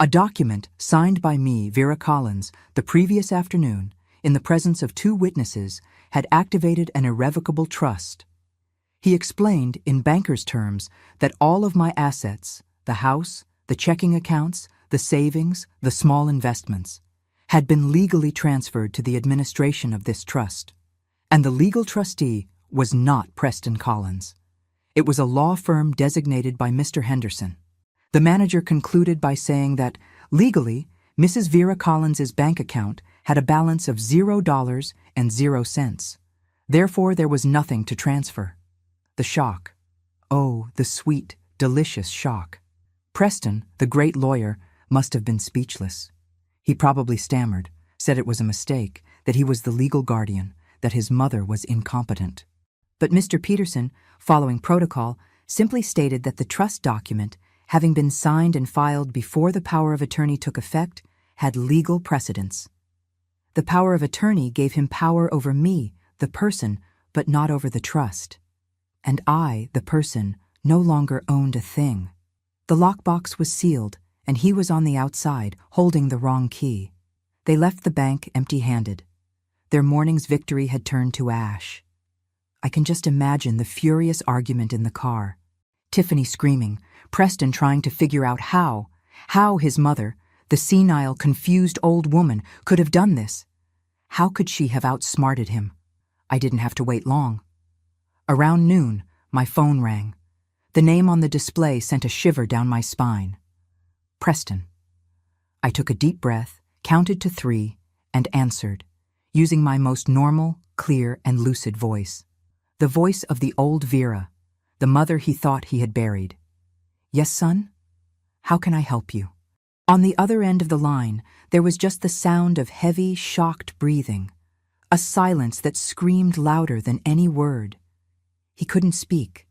A document signed by me, Vera Collins, the previous afternoon, in the presence of 2 witnesses, had activated an irrevocable trust. He explained, in banker's terms, that all of my assets, the house, the checking accounts, the savings, the small investments, had been legally transferred to the administration of this trust. And the legal trustee was not Preston Collins. It was a law firm designated by Mr. Henderson. The manager concluded by saying that, legally, Mrs. Vera Collins's bank account had a balance of $0.00. Therefore, there was nothing to transfer. The shock. Oh, the sweet, delicious shock. Preston, the great lawyer, must have been speechless. He probably stammered, said it was a mistake, that he was the legal guardian, that his mother was incompetent. But Mr. Peterson, following protocol, simply stated that the trust document, having been signed and filed before the power of attorney took effect, had legal precedence. The power of attorney gave him power over me, the person, but not over the trust. And I, the person, no longer owned a thing. The lockbox was sealed, and he was on the outside, holding the wrong key. They left the bank empty-handed. Their morning's victory had turned to ash. I can just imagine the furious argument in the car. Tiffany screaming, Preston trying to figure out how his mother, the senile, confused old woman, could have done this. How could she have outsmarted him? I didn't have to wait long. Around noon, my phone rang. The name on the display sent a shiver down my spine. Preston. I took a deep breath, counted to 3, and answered, using my most normal, clear, and lucid voice. The voice of the old Vera, the mother he thought he had buried. Yes, son? How can I help you? On the other end of the line, there was just the sound of heavy, shocked breathing, a silence that screamed louder than any word. He couldn't speak.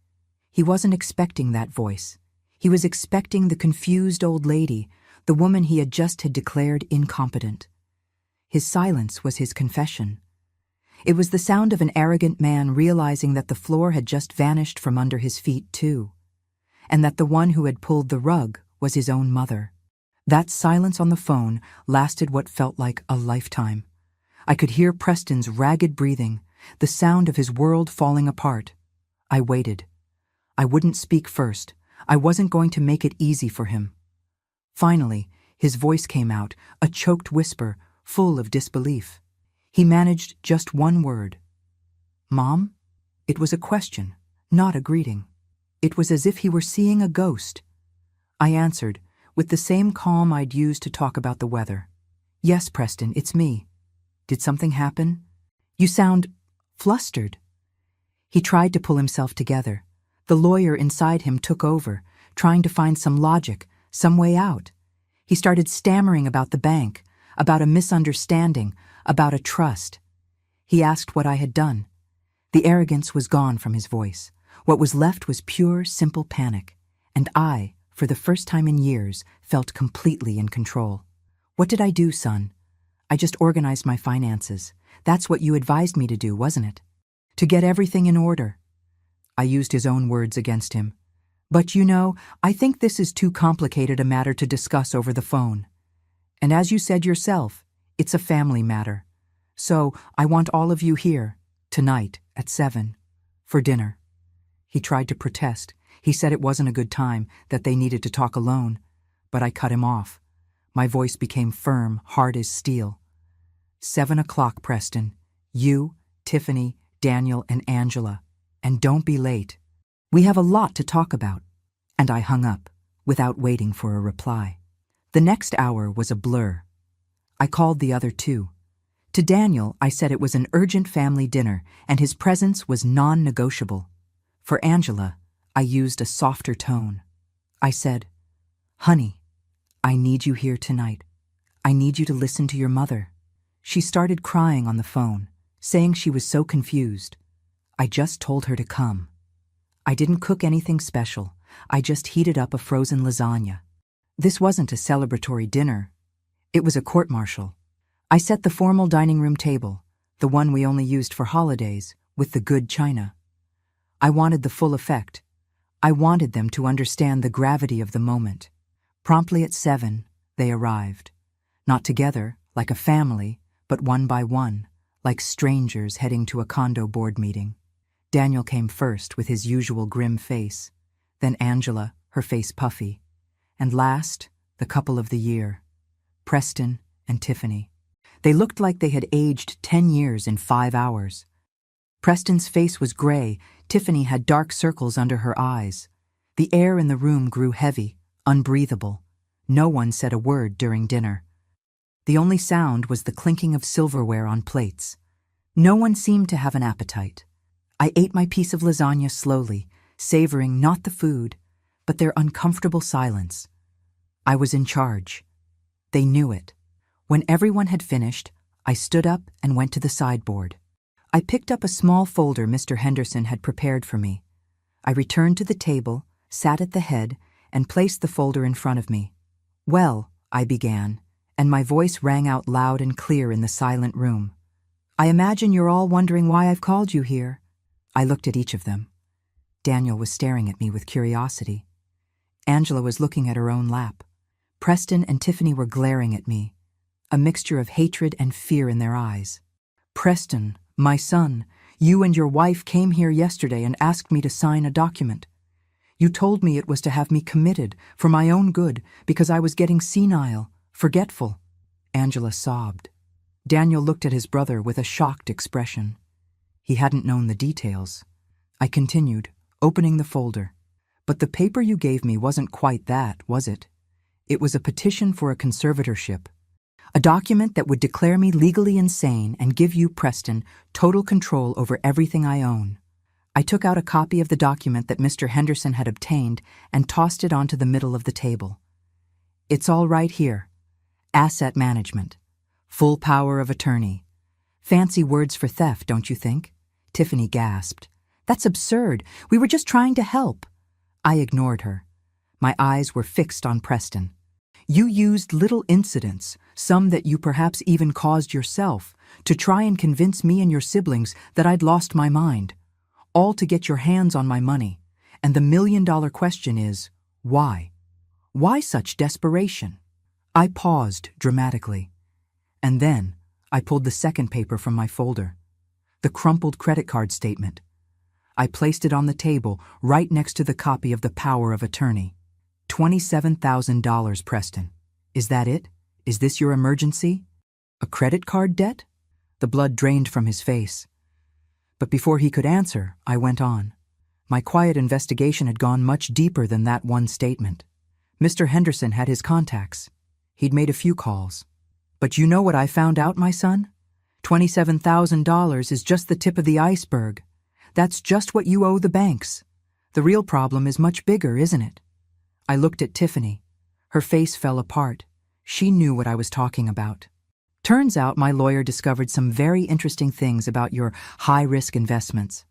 He wasn't expecting that voice. He was expecting the confused old lady, the woman he had just declared incompetent. His silence was his confession. It was the sound of an arrogant man realizing that the floor had just vanished from under his feet, too, and that the one who had pulled the rug was his own mother. That silence on the phone lasted what felt like a lifetime. I could hear Preston's ragged breathing, the sound of his world falling apart. I waited. I wouldn't speak first. I wasn't going to make it easy for him. Finally, his voice came out, a choked whisper, full of disbelief. He managed just one word. Mom? It was a question, not a greeting. It was as if he were seeing a ghost. I answered, with the same calm I'd used to talk about the weather. Yes, Preston, it's me. Did something happen? You sound flustered. He tried to pull himself together. The lawyer inside him took over, trying to find some logic, some way out. He started stammering about the bank, about a misunderstanding, about a trust. He asked what I had done. The arrogance was gone from his voice. What was left was pure, simple panic. And I, for the first time in years, felt completely in control. What did I do, son? I just organized my finances. That's what you advised me to do, wasn't it? To get everything in order. I used his own words against him. But you know, I think this is too complicated a matter to discuss over the phone. And as you said yourself, it's a family matter. So I want all of you here, tonight, at 7, for dinner. He tried to protest. He said it wasn't a good time, that they needed to talk alone. But I cut him off. My voice became firm, hard as steel. 7 o'clock, Preston. You, Tiffany, Daniel, and Angela. And don't be late. We have a lot to talk about. And I hung up, without waiting for a reply. The next hour was a blur. I called the other two. To Daniel, I said it was an urgent family dinner and his presence was non-negotiable. For Angela, I used a softer tone. I said, "Honey, I need you here tonight. I need you to listen to your mother." She started crying on the phone, saying she was so confused. I just told her to come. I didn't cook anything special. I just heated up a frozen lasagna. This wasn't a celebratory dinner. It was a court-martial. I set the formal dining room table, the one we only used for holidays, with the good china. I wanted the full effect. I wanted them to understand the gravity of the moment. Promptly at 7, they arrived. Not together, like a family, but one by one, like strangers heading to a condo board meeting. Daniel came first with his usual grim face, then Angela, her face puffy, and last, the couple of the year, Preston and Tiffany. They looked like they had aged 10 years in 5 hours. Preston's face was gray, Tiffany had dark circles under her eyes. The air in the room grew heavy, unbreathable. No one said a word during dinner. The only sound was the clinking of silverware on plates. No one seemed to have an appetite. I ate my piece of lasagna slowly, savoring not the food, but their uncomfortable silence. I was in charge. They knew it. When everyone had finished, I stood up and went to the sideboard. I picked up a small folder Mr. Henderson had prepared for me. I returned to the table, sat at the head, and placed the folder in front of me. "Well," I began, and my voice rang out loud and clear in the silent room. "I imagine you're all wondering why I've called you here." I looked at each of them. Daniel was staring at me with curiosity. Angela was looking at her own lap. Preston and Tiffany were glaring at me, a mixture of hatred and fear in their eyes. "Preston, my son, you and your wife came here yesterday and asked me to sign a document. You told me it was to have me committed for my own good because I was getting senile, forgetful." Angela sobbed. Daniel looked at his brother with a shocked expression. He hadn't known the details. I continued, opening the folder. "But the paper you gave me wasn't quite that, was it? It was a petition for a conservatorship. A document that would declare me legally insane and give you, Preston, total control over everything I own." I took out a copy of the document that Mr. Henderson had obtained and tossed it onto the middle of the table. "It's all right here. Asset management. Full power of attorney. Fancy words for theft, don't you think?" Tiffany gasped. "That's absurd. We were just trying to help." I ignored her. My eyes were fixed on Preston. "You used little incidents, some that you perhaps even caused yourself, to try and convince me and your siblings that I'd lost my mind, all to get your hands on my money. And the million-dollar question is, why? Why such desperation?" I paused dramatically. And then I pulled the second paper from my folder, the crumpled credit card statement. I placed it on the table right next to the copy of the power of attorney. $27,000, Preston. Is that it? Is this your emergency? A credit card debt? The blood drained from his face. But before he could answer, I went on. My quiet investigation had gone much deeper than that one statement. Mr. Henderson had his contacts. He'd made a few calls. "But you know what I found out, my son? $27,000 is just the tip of the iceberg. That's just what you owe the banks. The real problem is much bigger, isn't it?" I looked at Tiffany. Her face fell apart. She knew what I was talking about. "Turns out my lawyer discovered some very interesting things about your high-risk investments.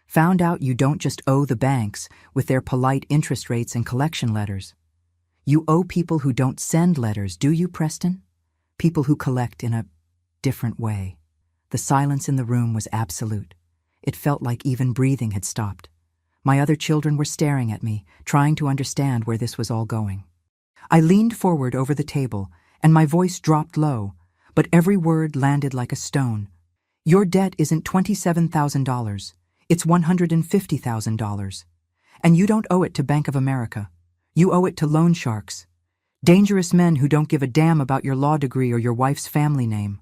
Found out you don't just owe the banks with their polite interest rates and collection letters. You owe people who don't send letters, do you, Preston? People who collect in a different way." The silence in the room was absolute. It felt like even breathing had stopped. My other children were staring at me, trying to understand where this was all going. I leaned forward over the table, and my voice dropped low, but every word landed like a stone. "Your debt isn't $27,000. It's $150,000. And you don't owe it to Bank of America. You owe it to loan sharks. Dangerous men who don't give a damn about your law degree or your wife's family name."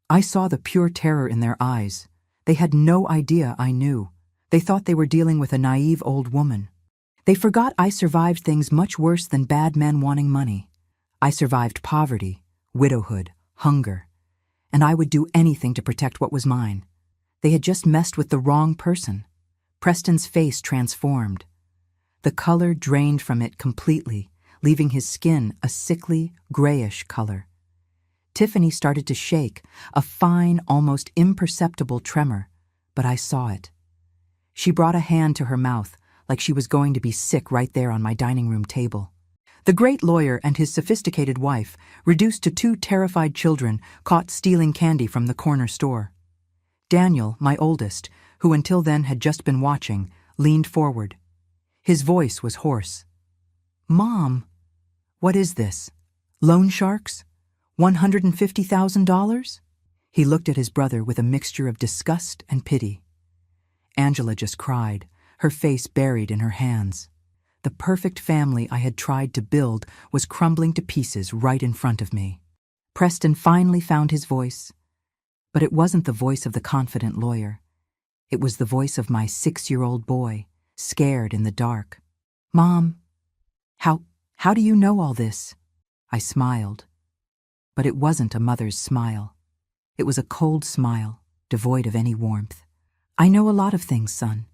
I saw the pure terror in their eyes. They had no idea I knew. They thought they were dealing with a naive old woman. They forgot I survived things much worse than bad men wanting money. I survived poverty, widowhood, hunger, and I would do anything to protect what was mine. They had just messed with the wrong person. Preston's face transformed. The color drained from it completely, leaving his skin a sickly, grayish color. Tiffany started to shake, a fine, almost imperceptible tremor, but I saw it. She brought a hand to her mouth, like she was going to be sick right there on my dining room table. The great lawyer and his sophisticated wife, reduced to two terrified children, caught stealing candy from the corner store. Daniel, my oldest, who until then had just been watching, leaned forward. His voice was hoarse. "Mom, what is this? Loan sharks? $150,000? He looked at his brother with a mixture of disgust and pity. Angela just cried, her face buried in her hands. The perfect family I had tried to build was crumbling to pieces right in front of me. Preston finally found his voice, but it wasn't the voice of the confident lawyer. It was the voice of my 6-year-old boy, scared in the dark. "Mom, how do you know all this?" I smiled. But it wasn't a mother's smile. It was a cold smile, devoid of any warmth. "I know a lot of things, son.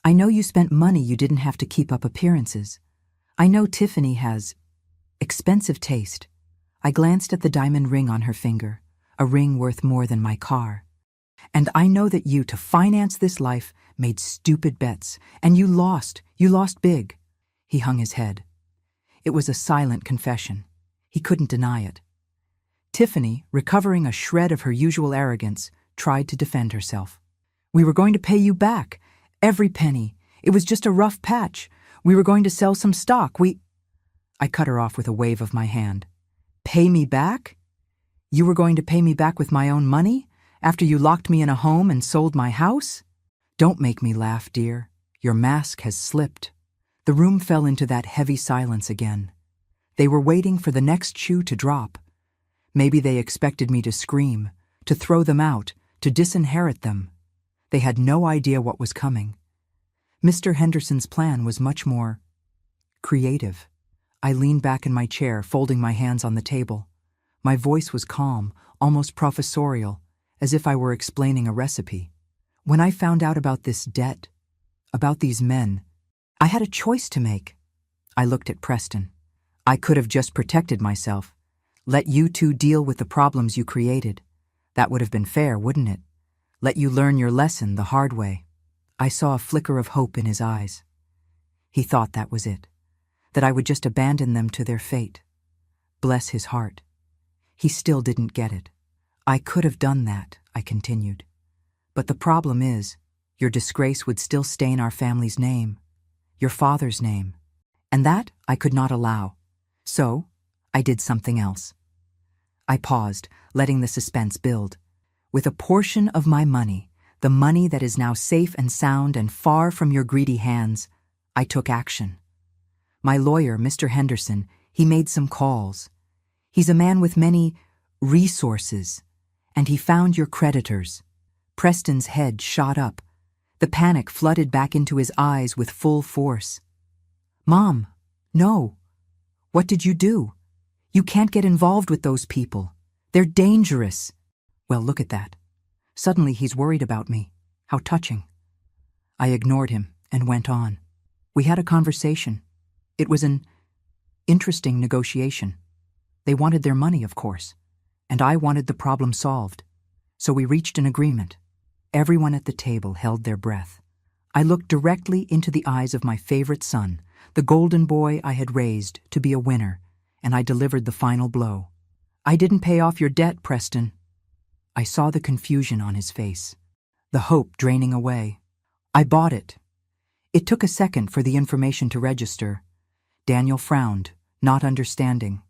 I know you spent money you didn't have to keep up appearances. I know Tiffany has expensive taste." I glanced at the diamond ring on her finger, a ring worth more than my car. "And I know that you, to finance this life, made stupid bets, and you lost big." He hung his head. It was a silent confession. He couldn't deny it. Tiffany, recovering a shred of her usual arrogance, tried to defend herself. "We were going to pay you back. Every penny. It was just a rough patch. We were going to sell some stock. I cut her off with a wave of my hand. "Pay me back? You were going to pay me back with my own money? After you locked me in a home and sold my house? Don't make me laugh, dear. Your mask has slipped." The room fell into that heavy silence again. They were waiting for the next shoe to drop. Maybe they expected me to scream, to throw them out, to disinherit them. They had no idea what was coming. Mr. Henderson's plan was much more creative. I leaned back in my chair, folding my hands on the table. My voice was calm, almost professorial, as if I were explaining a recipe. "When I found out about this debt, about these men, I had a choice to make." I looked at Preston. "I could have just protected myself. Let you two deal with the problems you created. That would have been fair, wouldn't it? Let you learn your lesson the hard way." I saw a flicker of hope in his eyes. He thought that was it, that I would just abandon them to their fate. Bless his heart. He still didn't get it. "I could have done that," I continued. "But the problem is, your disgrace would still stain our family's name, your father's name, and that I could not allow. So, I did something else." I paused, letting the suspense build. "With a portion of my money, the money that is now safe and sound and far from your greedy hands, I took action. My lawyer, Mr. Henderson, he made some calls. He's a man with many resources, and he found your creditors." Preston's head shot up. The panic flooded back into his eyes with full force. "Mom, no. What did you do? You can't get involved with those people. They're dangerous." "Well, look at that. Suddenly he's worried about me. How touching." I ignored him and went on. "We had a conversation. It was an interesting negotiation. They wanted their money, of course, and I wanted the problem solved. So we reached an agreement." Everyone at the table held their breath. I looked directly into the eyes of my favorite son, the golden boy I had raised to be a winner, and I delivered the final blow. "I didn't pay off your debt, Preston." I saw the confusion on his face, the hope draining away. "I bought it." It took a second for the information to register. Daniel frowned, not understanding.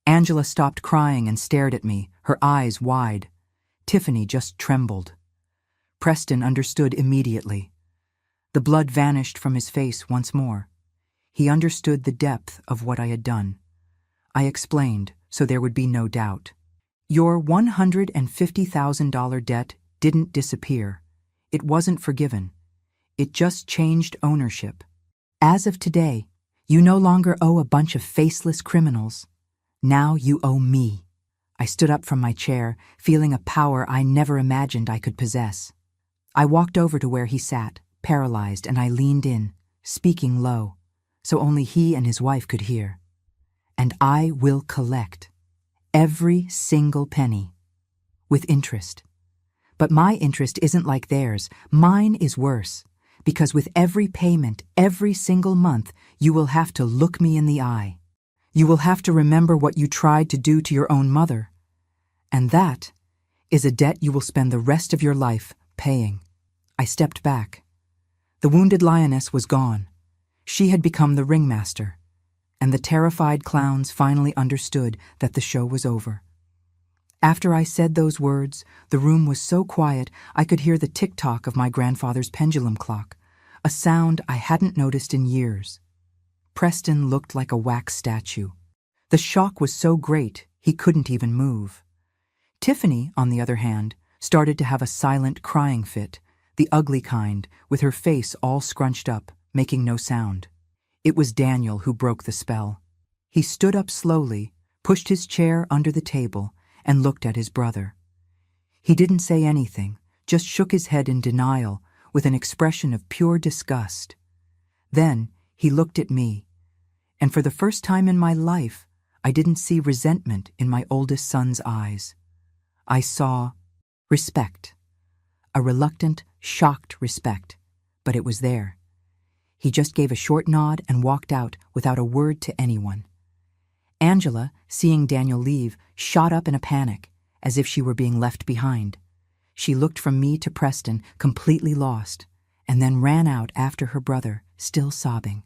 Angela stopped crying and stared at me, her eyes wide. Tiffany just trembled. Preston understood immediately. The blood vanished from his face once more. He understood the depth of what I had done. I explained, so there would be no doubt. "Your $150,000 debt didn't disappear. It wasn't forgiven. It just changed ownership. As of today, you no longer owe a bunch of faceless criminals. Now you owe me. I stood up from my chair, feeling a power I never imagined I could possess. I walked over to where he sat, paralyzed, and I leaned in, speaking low, so only he and his wife could hear. And I will collect every single penny, with interest. But my interest isn't like theirs. Mine is worse, because with every payment, every single month, you will have to look me in the eye. You will have to remember what you tried to do to your own mother. And that is a debt you will spend the rest of your life paying. I stepped back. The wounded lioness was gone. She had become the ringmaster, and the terrified clowns finally understood that the show was over. After I said those words, the room was so quiet I could hear the tick-tock of my grandfather's pendulum clock, a sound I hadn't noticed in years. Preston looked like a wax statue. The shock was so great he couldn't even move. Tiffany, on the other hand, started to have a silent crying fit, the ugly kind, with her face all scrunched up, making no sound. It was Daniel who broke the spell. He stood up slowly, pushed his chair under the table, and looked at his brother. He didn't say anything, just shook his head in denial, with an expression of pure disgust. Then he looked at me, and for the first time in my life, I didn't see resentment in my oldest son's eyes. I saw respect. A reluctant, shocked respect, but it was there. He just gave a short nod and walked out without a word to anyone. Angela, seeing Daniel leave, shot up in a panic, as if she were being left behind. She looked from me to Preston, completely lost, and then ran out after her brother, still sobbing.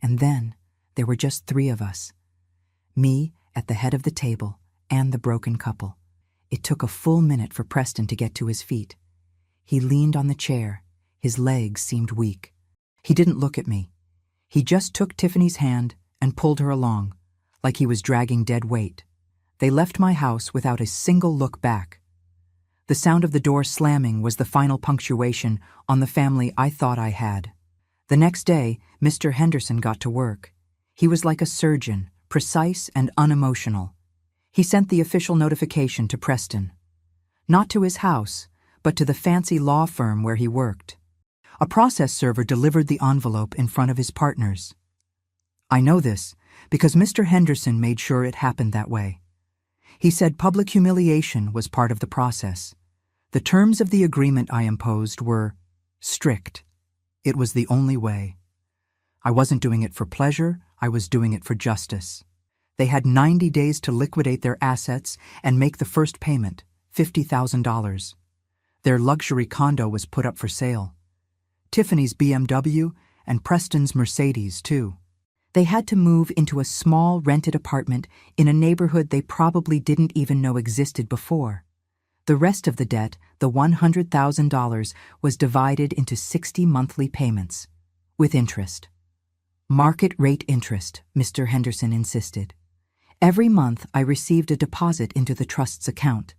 And then there were just 3 of us. Me at the head of the table and the broken couple. It took a full minute for Preston to get to his feet. He leaned on the chair. His legs seemed weak. He didn't look at me. He just took Tiffany's hand and pulled her along, like he was dragging dead weight. They left my house without a single look back. The sound of the door slamming was the final punctuation on the family I thought I had. The next day, Mr. Henderson got to work. He was like a surgeon, precise and unemotional. He sent the official notification to Preston. Not to his house, but to the fancy law firm where he worked. A process server delivered the envelope in front of his partners. I know this because Mr. Henderson made sure it happened that way. He said public humiliation was part of the process. The terms of the agreement I imposed were strict. It was the only way. I wasn't doing it for pleasure, I was doing it for justice. They had 90 days to liquidate their assets and make the first payment, $50,000. Their luxury condo was put up for sale. Tiffany's BMW and Preston's Mercedes, too. They had to move into a small rented apartment in a neighborhood they probably didn't even know existed before. The rest of the debt, the $100,000, was divided into 60 monthly payments, with interest. Market rate interest, Mr. Henderson insisted. Every month I received a deposit into the trust's account,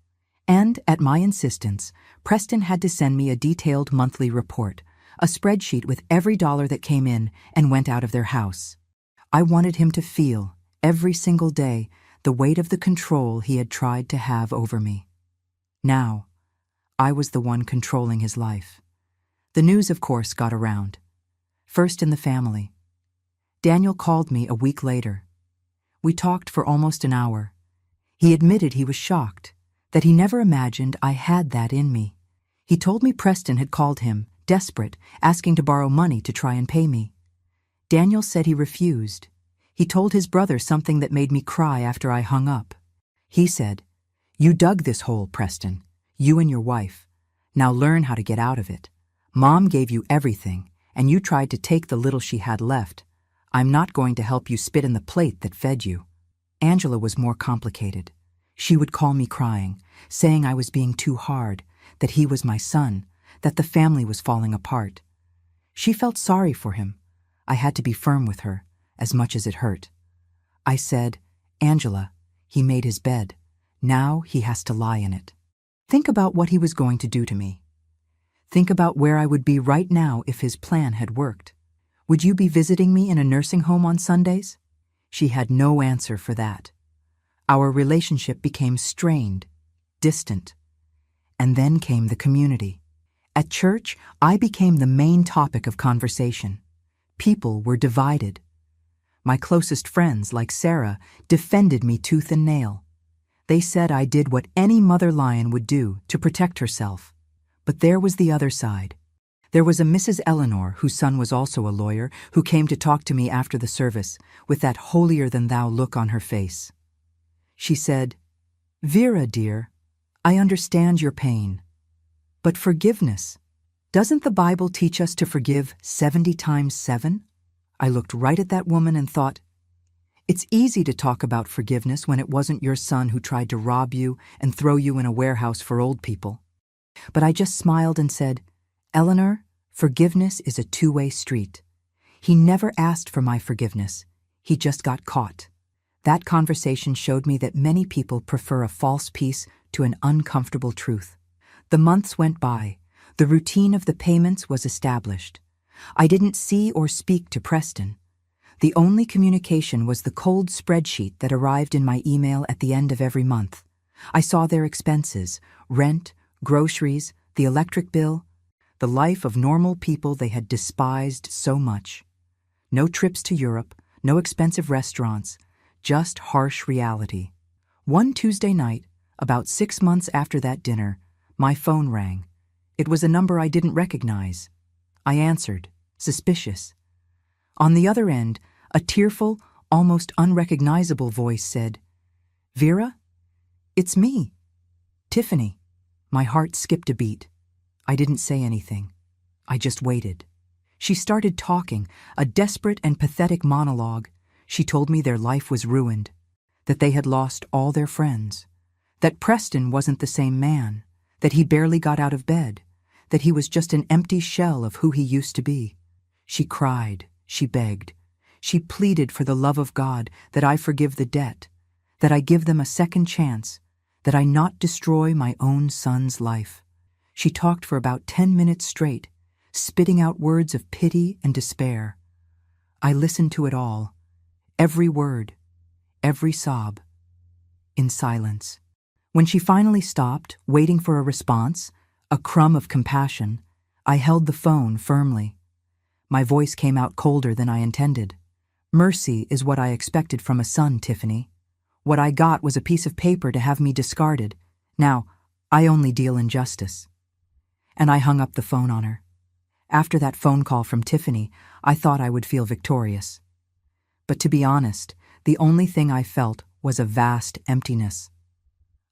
and, at my insistence, Preston had to send me a detailed monthly report, a spreadsheet with every dollar that came in and went out of their house. I wanted him to feel, every single day, the weight of the control he had tried to have over me. Now, I was the one controlling his life. The news, of course, got around. First in the family. Daniel called me a week later. We talked for almost an hour. He admitted he was shocked, that he never imagined I had that in me. He told me Preston had called him, desperate, asking to borrow money to try and pay me. Daniel said he refused. He told his brother something that made me cry after I hung up. He said, "You dug this hole, Preston. You and your wife. Now learn how to get out of it. Mom gave you everything, and you tried to take the little she had left. I'm not going to help you spit in the plate that fed you." Angela was more complicated. She would call me crying, saying I was being too hard, that he was my son, that the family was falling apart. She felt sorry for him. I had to be firm with her, as much as it hurt. I said, "Angela, he made his bed. Now he has to lie in it. Think about what he was going to do to me. Think about where I would be right now if his plan had worked. Would you be visiting me in a nursing home on Sundays? She had no answer for that. Our relationship became strained, distant. And then came the community. At church, I became the main topic of conversation. People were divided. My closest friends, like Sarah, defended me tooth and nail. They said I did what any mother lion would do to protect herself. But there was the other side. There was a Mrs. Eleanor, whose son was also a lawyer, who came to talk to me after the service, with that holier-than-thou look on her face. She said, "Vera, dear, I understand your pain. But forgiveness, doesn't the Bible teach us to forgive 70 times 7? I looked right at that woman and thought, it's easy to talk about forgiveness when it wasn't your son who tried to rob you and throw you in a warehouse for old people. But I just smiled and said, Eleanor, forgiveness is a two-way street. He never asked for my forgiveness. He just got caught. That conversation showed me that many people prefer a false peace to an uncomfortable truth. The months went by. The routine of the payments was established. I didn't see or speak to Preston. The only communication was the cold spreadsheet that arrived in my email at the end of every month. I saw their expenses, rent, groceries, the electric bill, the life of normal people they had despised so much. No trips to Europe, no expensive restaurants, just harsh reality. One Tuesday night, about 6 months after that dinner, my phone rang. It was a number I didn't recognize. I answered, suspicious. On the other end, a tearful, almost unrecognizable voice said, "Vera? It's me, Tiffany." My heart skipped a beat. I didn't say anything. I just waited. She started talking, a desperate and pathetic monologue. She told me their life was ruined, that they had lost all their friends, that Preston wasn't the same man, that he barely got out of bed, that he was just an empty shell of who he used to be. She cried, she begged, she pleaded for the love of God that I forgive the debt, that I give them a second chance, that I not destroy my own son's life. She talked for about 10 minutes straight, spitting out words of pity and despair. I listened to it all, every word, every sob, in silence. When she finally stopped, waiting for a response, a crumb of compassion, I held the phone firmly. My voice came out colder than I intended. Mercy is what I expected from a son, Tiffany. What I got was a piece of paper to have me discarded. Now, I only deal in justice. And I hung up the phone on her. After that phone call from Tiffany, I thought I would feel victorious. But to be honest, the only thing I felt was a vast emptiness.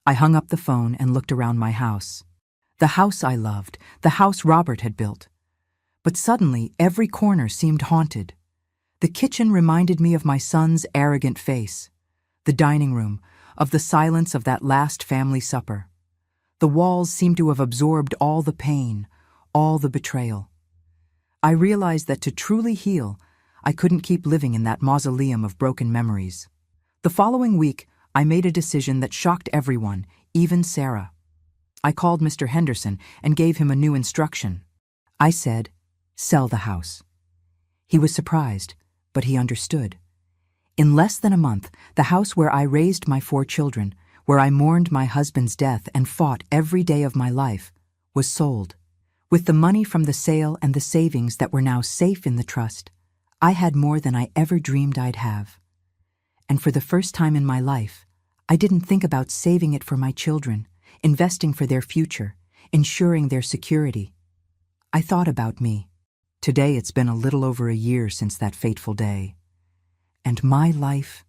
I hung up the phone and looked around my house. The house I loved, the house Robert had built. But suddenly, every corner seemed haunted. The kitchen reminded me of my son's arrogant face. The dining room, of the silence of that last family supper. The walls seemed to have absorbed all the pain, all the betrayal. I realized that to truly heal, I couldn't keep living in that mausoleum of broken memories. The following week, I made a decision that shocked everyone, even Sarah. I called Mr. Henderson and gave him a new instruction. I said, "Sell the house." He was surprised, but he understood. In less than a month, the house where I raised my 4 children, where I mourned my husband's death and fought every day of my life, was sold. With the money from the sale and the savings that were now safe in the trust, I had more than I ever dreamed I'd have. And for the first time in my life, I didn't think about saving it for my children, investing for their future, ensuring their security. I thought about me. Today it's been a little over a year since that fateful day. And my life,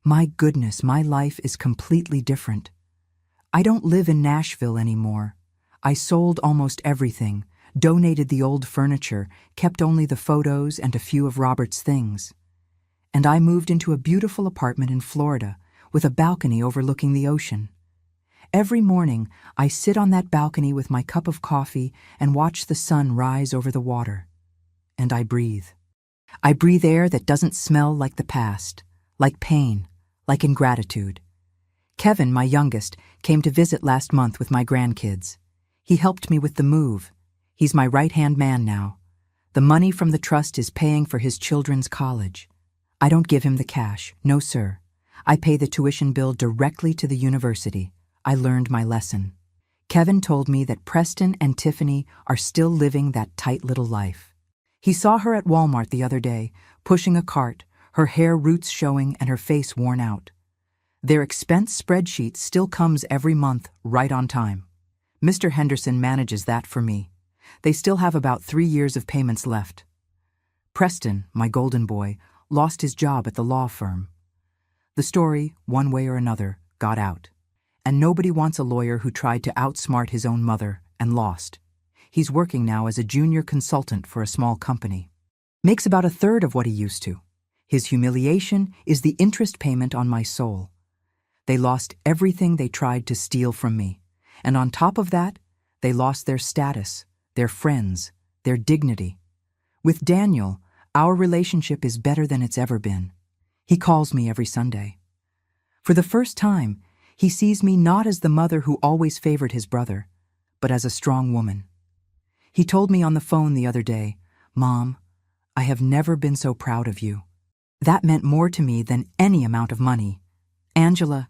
my goodness, my life is completely different. I don't live in Nashville anymore. I sold almost everything, donated the old furniture, kept only the photos and a few of Robert's things. And I moved into a beautiful apartment in Florida with a balcony overlooking the ocean. Every morning, I sit on that balcony with my cup of coffee and watch the sun rise over the water. And I breathe. I breathe air that doesn't smell like the past, like pain, like ingratitude. Kevin, my youngest, came to visit last month with my grandkids. He helped me with the move. He's my right-hand man now. The money from the trust is paying for his children's college. I don't give him the cash, no sir. I pay the tuition bill directly to the university. I learned my lesson. Kevin told me that Preston and Tiffany are still living that tight little life. He saw her at Walmart the other day, pushing a cart, her hair roots showing and her face worn out. Their expense spreadsheet still comes every month, right on time. Mr. Henderson manages that for me. They still have about 3 years of payments left. Preston, my golden boy, lost his job at the law firm. The story, one way or another, got out. And nobody wants a lawyer who tried to outsmart his own mother and lost. He's working now as a junior consultant for a small company. Makes about a third of what he used to. His humiliation is the interest payment on my soul. They lost everything they tried to steal from me. And on top of that, they lost their status, their friends, their dignity. With Daniel, our relationship is better than it's ever been. He calls me every Sunday. For the first time, he sees me not as the mother who always favored his brother, but as a strong woman. He told me on the phone the other day, "Mom, I have never been so proud of you." That meant more to me than any amount of money. Angela,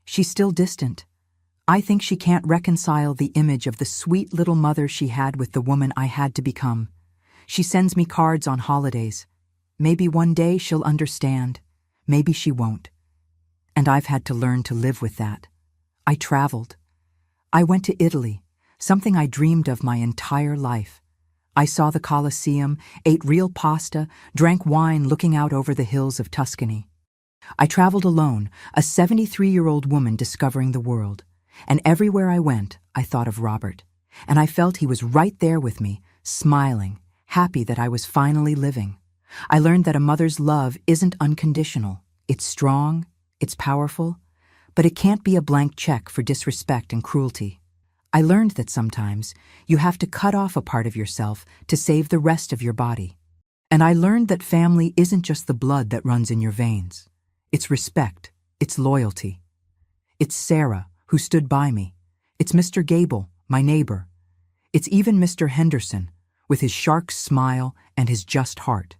she's still distant. I think she can't reconcile the image of the sweet little mother she had with the woman I had to become. She sends me cards on holidays. Maybe one day she'll understand. Maybe she won't. And I've had to learn to live with that. I traveled. I went to Italy, something I dreamed of my entire life. I saw the Colosseum, ate real pasta, drank wine looking out over the hills of Tuscany. I traveled alone, a 73-year-old woman discovering the world. And everywhere I went, I thought of Robert. And I felt he was right there with me, smiling, happy that I was finally living. I learned that a mother's love isn't unconditional. It's strong, it's powerful, but it can't be a blank check for disrespect and cruelty. I learned that sometimes you have to cut off a part of yourself to save the rest of your body. And I learned that family isn't just the blood that runs in your veins. It's respect, it's loyalty. It's Sarah, who stood by me. It's Mr. Gable, my neighbor. It's even Mr. Henderson, with his shark smile and his just heart.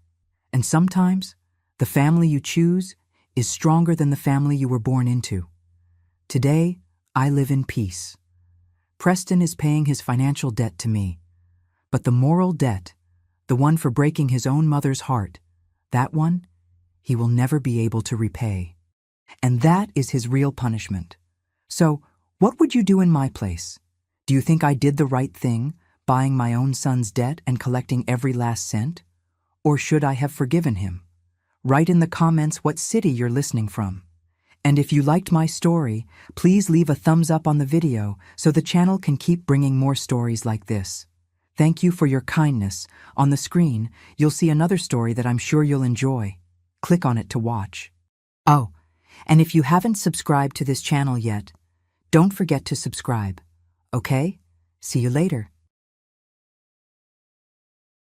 And sometimes, the family you choose is stronger than the family you were born into. Today, I live in peace. Preston is paying his financial debt to me. But the moral debt, the one for breaking his own mother's heart, that one, he will never be able to repay. And that is his real punishment. So, what would you do in my place? Do you think I did the right thing, buying my own son's debt and collecting every last cent? Or should I have forgiven him? Write in the comments what city you're listening from. And if you liked my story, please leave a thumbs up on the video so the channel can keep bringing more stories like this. Thank you for your kindness. On the screen, you'll see another story that I'm sure you'll enjoy. Click on it to watch. Oh, and if you haven't subscribed to this channel yet, don't forget to subscribe. Okay? See you later.